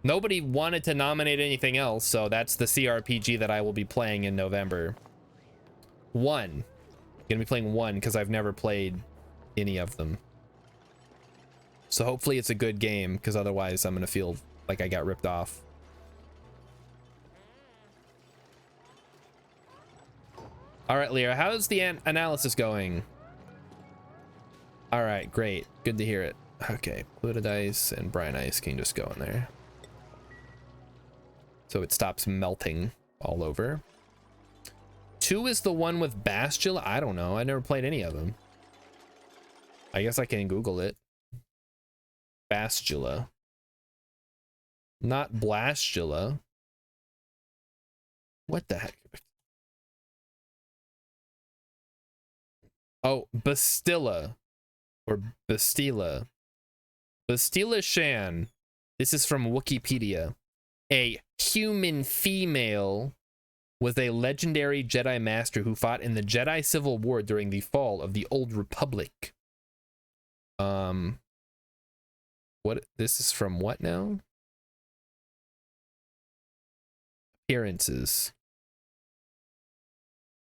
Speaker 1: Nobody wanted to nominate anything else, so that's the CRPG that I will be playing in November. Gonna be playing 1 because I've never played any of them. So hopefully it's a good game, because otherwise I'm gonna feel like I got ripped off. All right, Leah, how's the analysis going? All right, great. Good to hear it. Okay, Pluto Dice and Brine Ice can just go in there. So it stops melting all over. 2 is the one with Bastula? I don't know. I never played any of them. I guess I can Google it. Bastula. Not Blastula. What the heck? Oh, Bastilla. Or Bastila. Bastila Shan. This is from Wikipedia. A human female was a legendary Jedi Master who fought in the Jedi Civil War during the fall of the Old Republic. What? This is from what now? Appearances.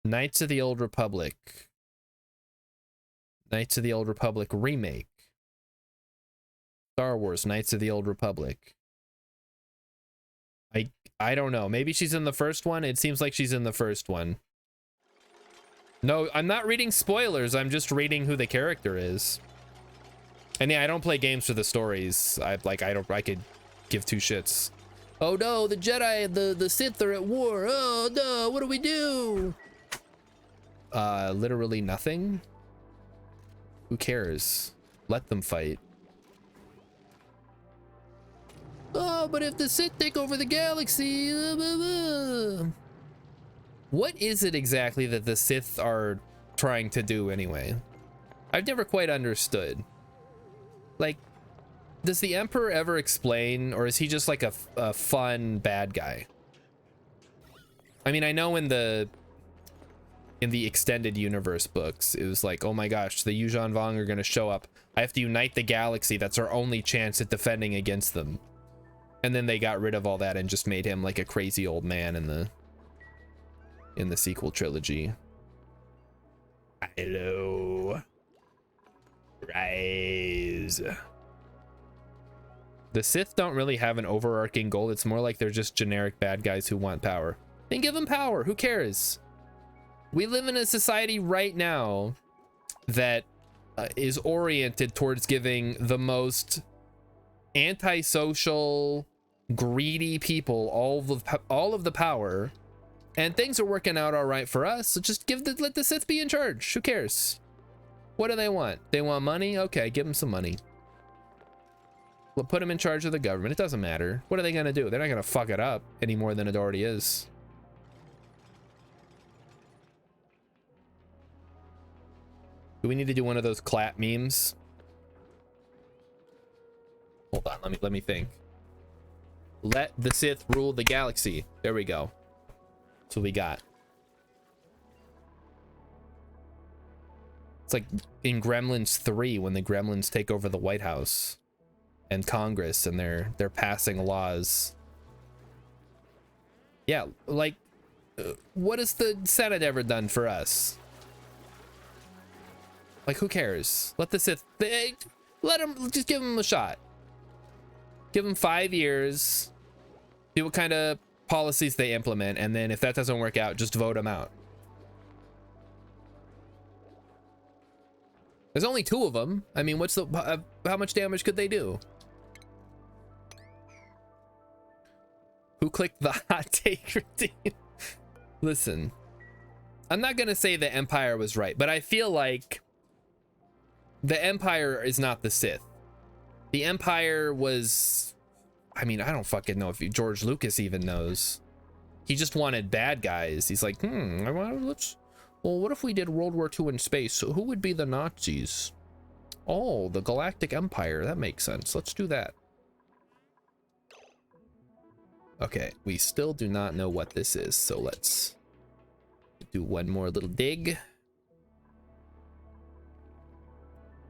Speaker 1: Knights of the Old Republic. Knights of the Old Republic remake. Star Wars Knights of the Old Republic. I don't know. Maybe she's in the first one. It seems like she's in the first one. No, I'm not reading spoilers. I'm just reading who the character is. And yeah, I don't play games for the stories. I could give two shits. Oh no, the Jedi, the Sith are at war. Oh no, what do we do? Literally nothing. Who cares? Let them fight. Oh, but if the Sith take over the galaxy, what is it exactly that the Sith are trying to do anyway? I've never quite understood. Like, does the Emperor ever explain, or is he just like a fun bad guy? I mean, I know in the extended universe books, it was like, oh my gosh, the Yuuzhan Vong are gonna show up. I have to unite the galaxy. That's our only chance at defending against them. And then they got rid of all that and just made him like a crazy old man in the sequel trilogy. Hello. Rise. The Sith don't really have an overarching goal. It's more like they're just generic bad guys who want power. Then give them power. Who cares? We live in a society right now that is oriented towards giving the most antisocial, greedy people all of the power, and things are working out all right for us. So just let the Sith be in charge. Who cares? What do they want? They want money? Okay, give them some money. We'll put them in charge of the government. It doesn't matter. What are they gonna do? They're not gonna fuck it up any more than it already is. Do we need to do one of those clap memes? Hold on, let me think. Let the Sith rule the galaxy. There we go. That's what we got. It's like in Gremlins 3 when the Gremlins take over the White House and Congress, and they're passing laws. Yeah, like what has the Senate ever done for us? Like, who cares? Let the Sith, let them, just give them a shot. Give them 5 years, see what kind of policies they implement, and then if that doesn't work out, just vote them out. There's only 2 of them. I mean, what's the how much damage could they do? Who clicked the hot take routine? Listen, I'm not gonna say the Empire was right, but I feel like the Empire is not the Sith. The Empire was, I mean, I don't fucking know if George Lucas even knows. He just wanted bad guys. He's like, well, what if we did World War II in space? So who would be the Nazis? Oh, the Galactic Empire. That makes sense. Let's do that. Okay, we still do not know what this is, so let's do one more little dig.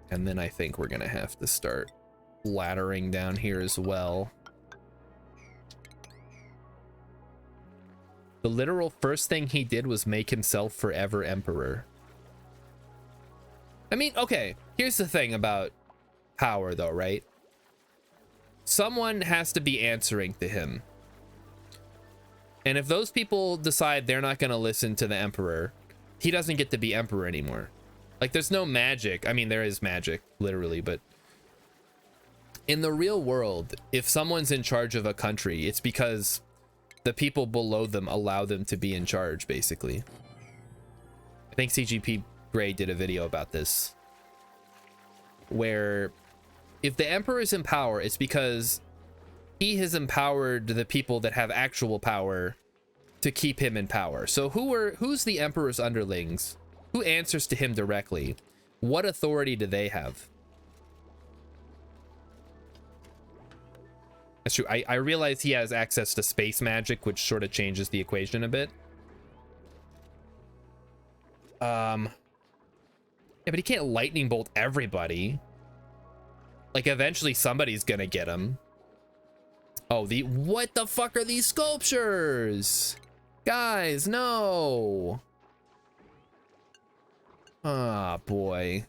Speaker 1: And then I think we're gonna have to start laddering down here as well. The literal first thing he did was make himself forever emperor. I mean, okay, here's the thing about power though, right? Someone has to be answering to him. And if those people decide they're not gonna listen to the emperor, he doesn't get to be emperor anymore. Like, there's no magic. I mean, there is magic, literally, but in the real world, if someone's in charge of a country, it's because the people below them allow them to be in charge, basically. I think CGP Grey did a video about this, where if the emperor is in power, it's because he has empowered the people that have actual power to keep him in power. So who's the emperor's underlings? Who answers to him directly? What authority do they have? That's true. I realize he has access to space magic, which sort of changes the equation a bit. Yeah, but he can't lightning bolt everybody. Like, eventually somebody's gonna get him. Oh, what the fuck are these sculptures? Guys, no. Ah, boy.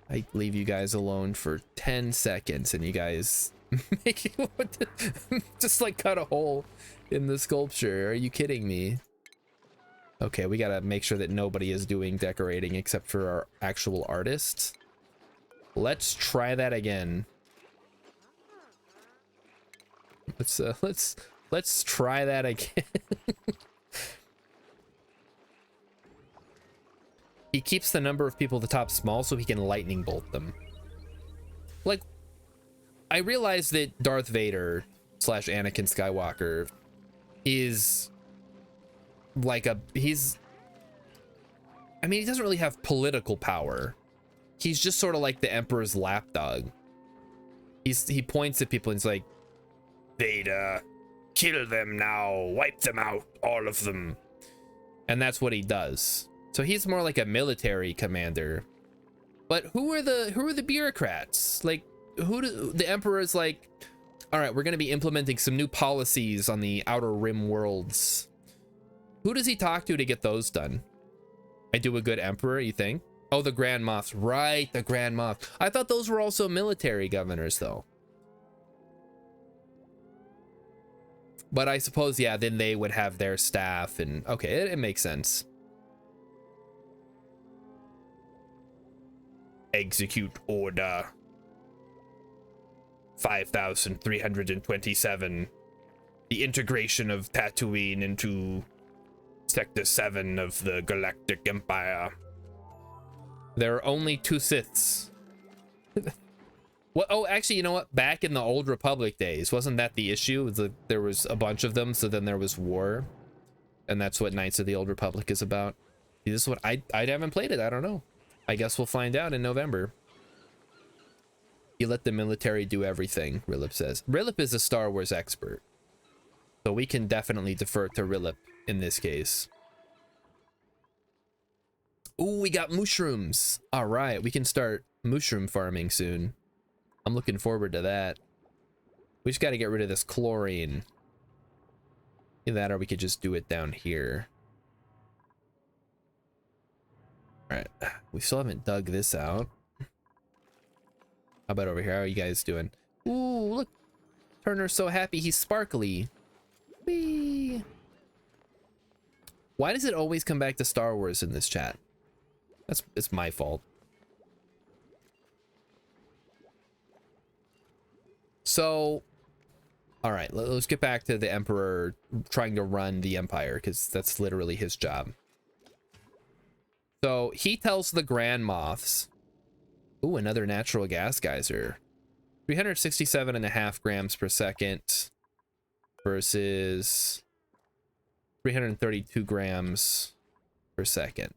Speaker 1: I leave you guys alone for 10 seconds and you guys make it just like cut a hole in the sculpture. Are you kidding me? Okay, we gotta make sure that nobody is doing decorating except for our actual artists. Let's try that again. Let's try that again. He keeps the number of people at the top small so he can lightning bolt them. Like, I realize that Darth Vader / Anakin Skywalker is like I mean, he doesn't really have political power. He's just sort of like the Emperor's lapdog. He points at people and he's like, Vader, kill them now, wipe them out, all of them. And that's what he does. So he's more like a military commander. But who are the bureaucrats? Like, the Emperor is like, all right, we're going to be implementing some new policies on the Outer Rim worlds. Who does he talk to get those done? I do a good Emperor, you think? Oh, the Grand Moffs. Right, the Grand Moff. I thought those were also military governors, though. But I suppose, yeah, then they would have their staff and... Okay, it makes sense. Execute order 5327. The integration of Tatooine into Sector 7 of the Galactic Empire. There are only 2 Siths. What? Oh, actually, you know what? Back in the Old Republic days, wasn't that the issue? There was a bunch of them, so then there was war. And that's what Knights of the Old Republic is about. See, this is what I haven't played it. I don't know. I guess we'll find out in November. You let the military do everything, Rilip says. Rilip is a Star Wars expert. So we can definitely defer to Rilip in this case. Ooh, we got mushrooms. All right, we can start mushroom farming soon. I'm looking forward to that. We just got to get rid of this chlorine. Either that or we could just do it down here. All right, we still haven't dug this out. How about over here? How are you guys doing? Ooh, look. Turner's so happy. He's sparkly. Whee. Why does it always come back to Star Wars in this chat? It's my fault. So, all right, let's get back to the Emperor trying to run the Empire, because that's literally his job. So he tells the Grand Moffs, ooh, another natural gas geyser, 367.5 grams per second versus 332 grams per second.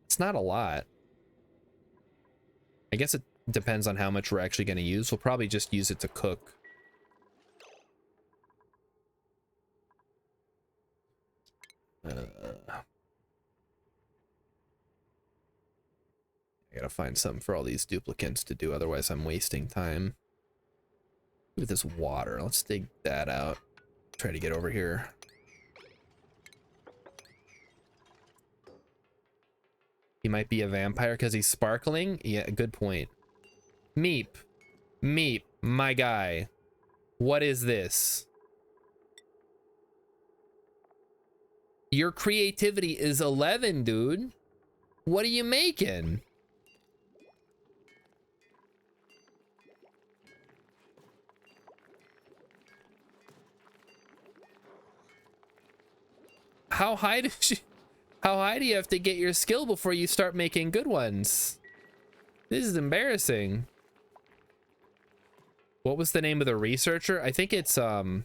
Speaker 1: It's not a lot. I guess it depends on how much we're actually going to use. We'll probably just use it to cook. I gotta find something for all these duplicants to do, otherwise I'm wasting time. Look at this water. Let's dig that out. Try to get over here. He might be a vampire because he's sparkling? Yeah, good point. Meep. Meep, my guy. What is this? Your creativity is 11, dude. What are you making? How high do you have to get your skill before you start making good ones? This is embarrassing. What was the name of the researcher? I think it's it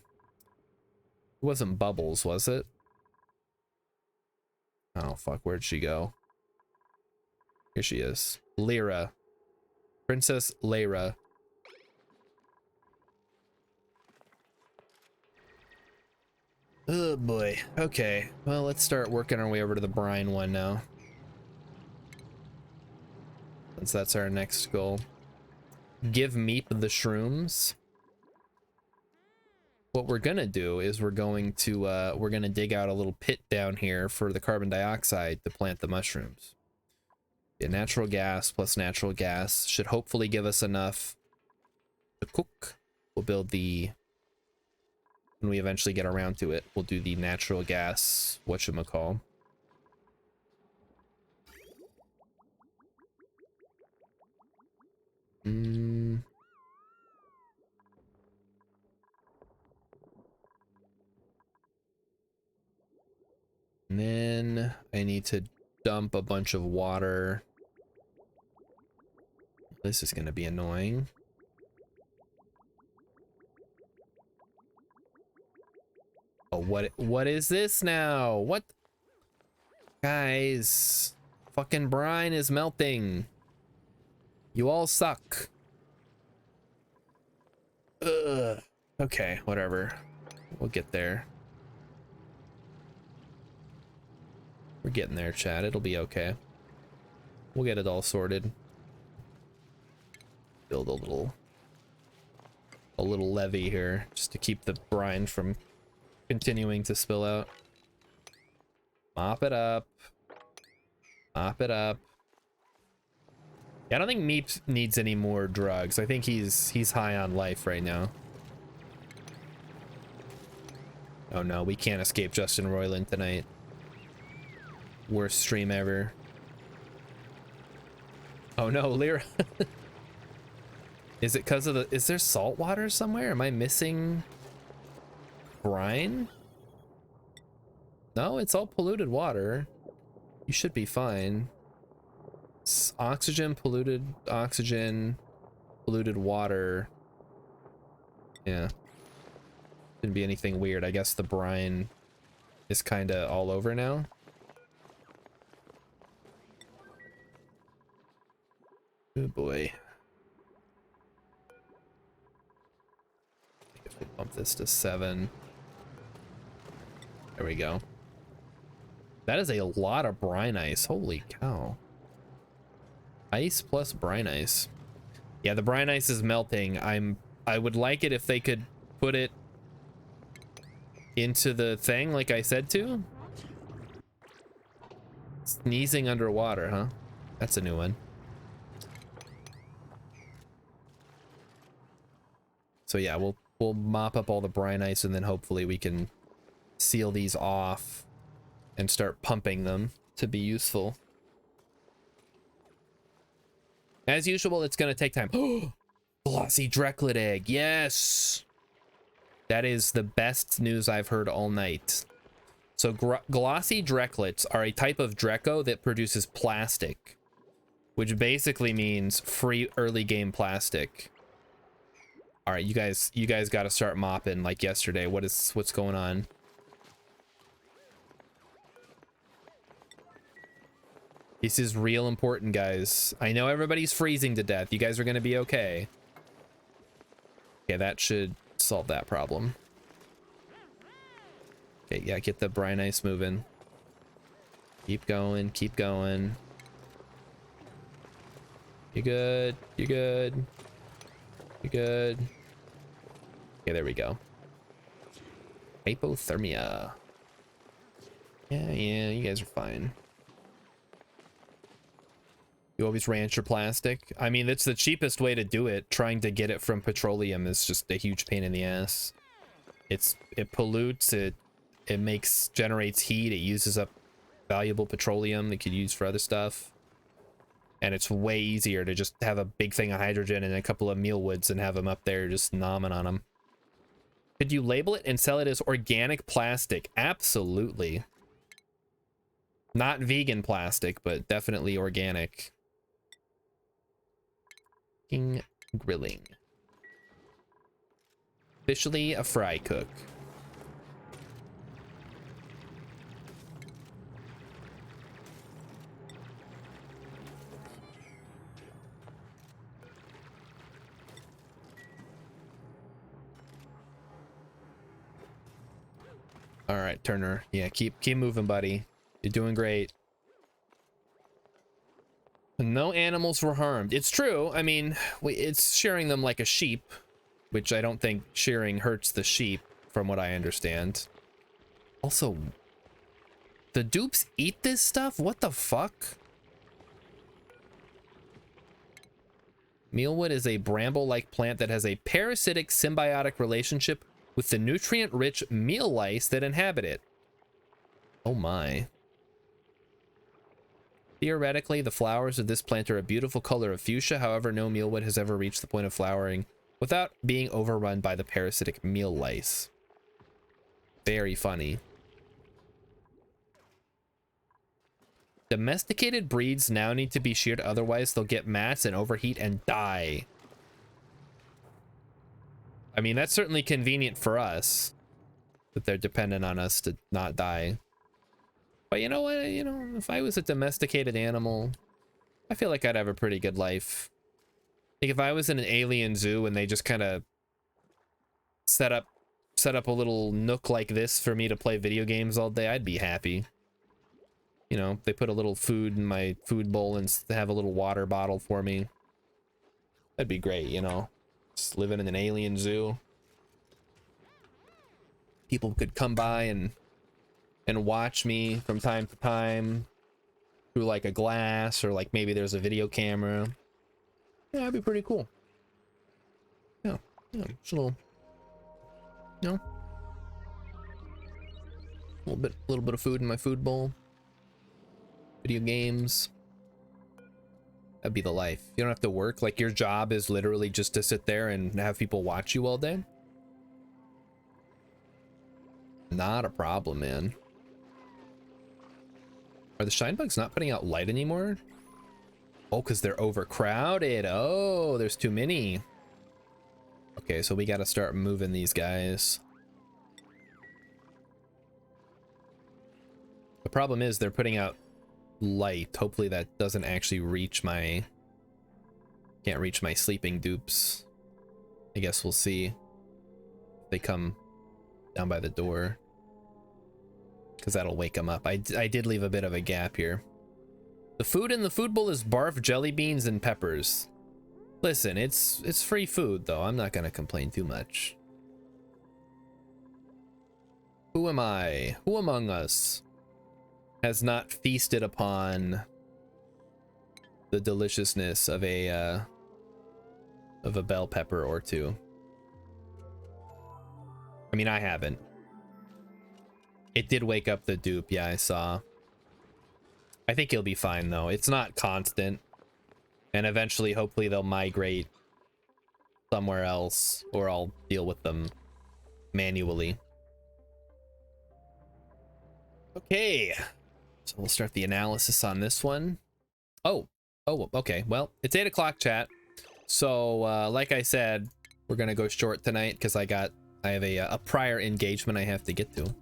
Speaker 1: wasn't Bubbles, was it? Oh fuck, where'd she go? Here she is. Lyra. Princess Lyra. Oh boy. Okay. Well, let's start working our way over to the brine one now. Since that's our next goal. Give Meep the shrooms. What we're gonna do is we're gonna dig out a little pit down here for the carbon dioxide to plant the mushrooms. Yeah, natural gas plus natural gas should hopefully give us enough to cook. We'll build the, when we eventually get around to it, we'll do the natural gas whatchamacall. And then I need to dump a bunch of water. This is going to be annoying. Oh, what is this now? What? Guys, fucking brine is melting. You all suck. Ugh. Okay, whatever. We'll get there. We're getting there, chat. It'll be okay. We'll get it all sorted. Build a little levee here just to keep the brine from continuing to spill out. Mop it up. Mop it up. Yeah, I don't think Meep needs any more drugs. I think he's high on life right now. Oh no, we can't escape Justin Roiland tonight. Worst stream ever. Oh no, Lyra. Is it because of the... Is there salt water somewhere? Am I missing brine? No, it's all polluted water. You should be fine. It's oxygen, polluted water. Yeah. Shouldn't be anything weird. I guess the brine is kind of all over now. Oh boy. If we bump this to 7. There we go. That is a lot of brine ice. Holy cow. Ice plus brine ice. Yeah, the brine ice is melting. I would like it if they could put it into the thing like I said to. Sneezing underwater, huh? That's a new one. So yeah, we'll mop up all the brine ice and then hopefully we can seal these off and start pumping them to be useful. As usual, it's gonna take time. Oh, glossy Drecklet egg. Yes, that is the best news I've heard all night. So glossy Drecklets are a type of Drecko that produces plastic, which basically means free early game plastic. All right, you guys got to start mopping like yesterday. What's going on? This is real important, guys. I know everybody's freezing to death. You guys are going to be okay. Okay, that should solve that problem. Okay, yeah, get the brine ice moving. Keep going, keep going. You good? You good? You good? Okay, there we go. Hypothermia. Yeah, you guys are fine. You always ranch your plastic. I mean, it's the cheapest way to do it. Trying to get it from petroleum is just a huge pain in the ass. It pollutes, it generates heat, it uses up valuable petroleum that could use for other stuff. And it's way easier to just have a big thing of hydrogen and a couple of mealwoods and have them up there just nomming on them. Could you label it and sell it as organic plastic? Absolutely. Not vegan plastic, but definitely organic. Grilling. Officially a fry cook. All right, Turner. Yeah, keep moving, buddy. You're doing great. No animals were harmed. It's true. I mean, it's shearing them like a sheep, which I don't think shearing hurts the sheep, from what I understand. Also, the dupes eat this stuff? What the fuck? Mealwood is a bramble-like plant that has a parasitic symbiotic relationship with the nutrient-rich meal lice that inhabit it. Oh my. Theoretically, the flowers of this plant are a beautiful color of fuchsia. However, no mealwood has ever reached the point of flowering without being overrun by the parasitic meal lice. Very funny. Domesticated breeds now need to be sheared, otherwise they'll get mats and overheat and die. I mean, that's certainly convenient for us, that they're dependent on us to not die. But you know what? You know, if I was a domesticated animal, I feel like I'd have a pretty good life. Like if I was in an alien zoo and they just kind of set up a little nook like this for me to play video games all day, I'd be happy. You know, they put a little food in my food bowl and have a little water bottle for me. That'd be great, you know. Just living in an alien zoo. People could come by and watch me from time to time through like a glass, or like maybe there's a video camera. Yeah, that'd be pretty cool. Yeah, just a little, you know, a little bit of food in my food bowl. Video games. That'd be the life. You don't have to work. Like your job is literally just to sit there and have people watch you all day. Not a problem, man. Are the shine bugs not putting out light anymore? Oh, because they're overcrowded. Oh, there's too many. Okay, so we got to start moving these guys. The problem is they're putting out light. Hopefully that doesn't actually reach my... Can't reach my sleeping dupes. I guess we'll see if they come down by the door, because that'll wake them up. I did leave a bit of a gap here. The food in the food bowl is barf, jelly beans, and peppers. Listen, it's free food, though. I'm not gonna complain too much. Who am I? Who among us has not feasted upon the deliciousness of a bell pepper or two? I mean, I haven't. It did wake up the dupe. Yeah, I saw. I think he'll be fine, though. It's not constant. And eventually, hopefully, they'll migrate somewhere else, or I'll deal with them manually. Okay. So we'll start the analysis on this one. Oh, okay. Well, it's 8 o'clock, chat. So, like I said, we're going to go short tonight because I have a prior engagement I have to get to.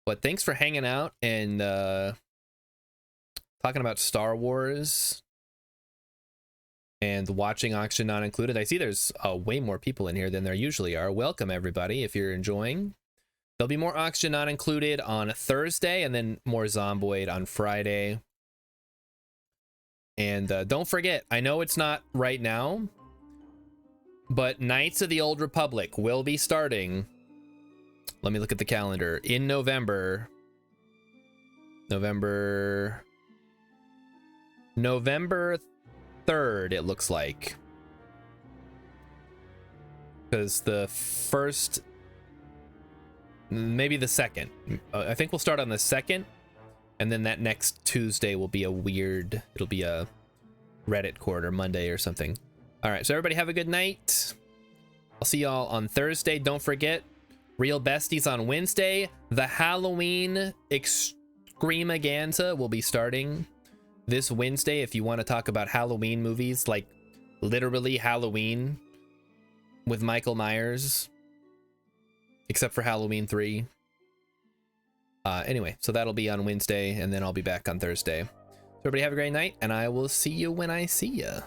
Speaker 1: But thanks for hanging out and talking about Star Wars and watching Auction Not Included. I see there's way more people in here than there usually are. Welcome, everybody, if you're enjoying. There'll be more Auction Not Included on Thursday, and then more Zomboid on Friday. And don't forget, I know it's not right now, but Knights of the Old Republic will be starting. Let me look at the calendar. In November 3rd, it looks like. Because the first, maybe the 2nd. I think we'll start on the 2nd. And then that next Tuesday will be it'll be a Reddit quarter Monday or something. All right, so everybody have a good night. I'll see y'all on Thursday. Don't forget, Real Besties on Wednesday. The Halloween Extremaganza will be starting this Wednesday. If you want to talk about Halloween movies, like literally Halloween with Michael Myers, except for Halloween 3. Anyway, so that'll be on Wednesday, and then I'll be back on Thursday. So everybody have a great night, and I will see you when I see ya.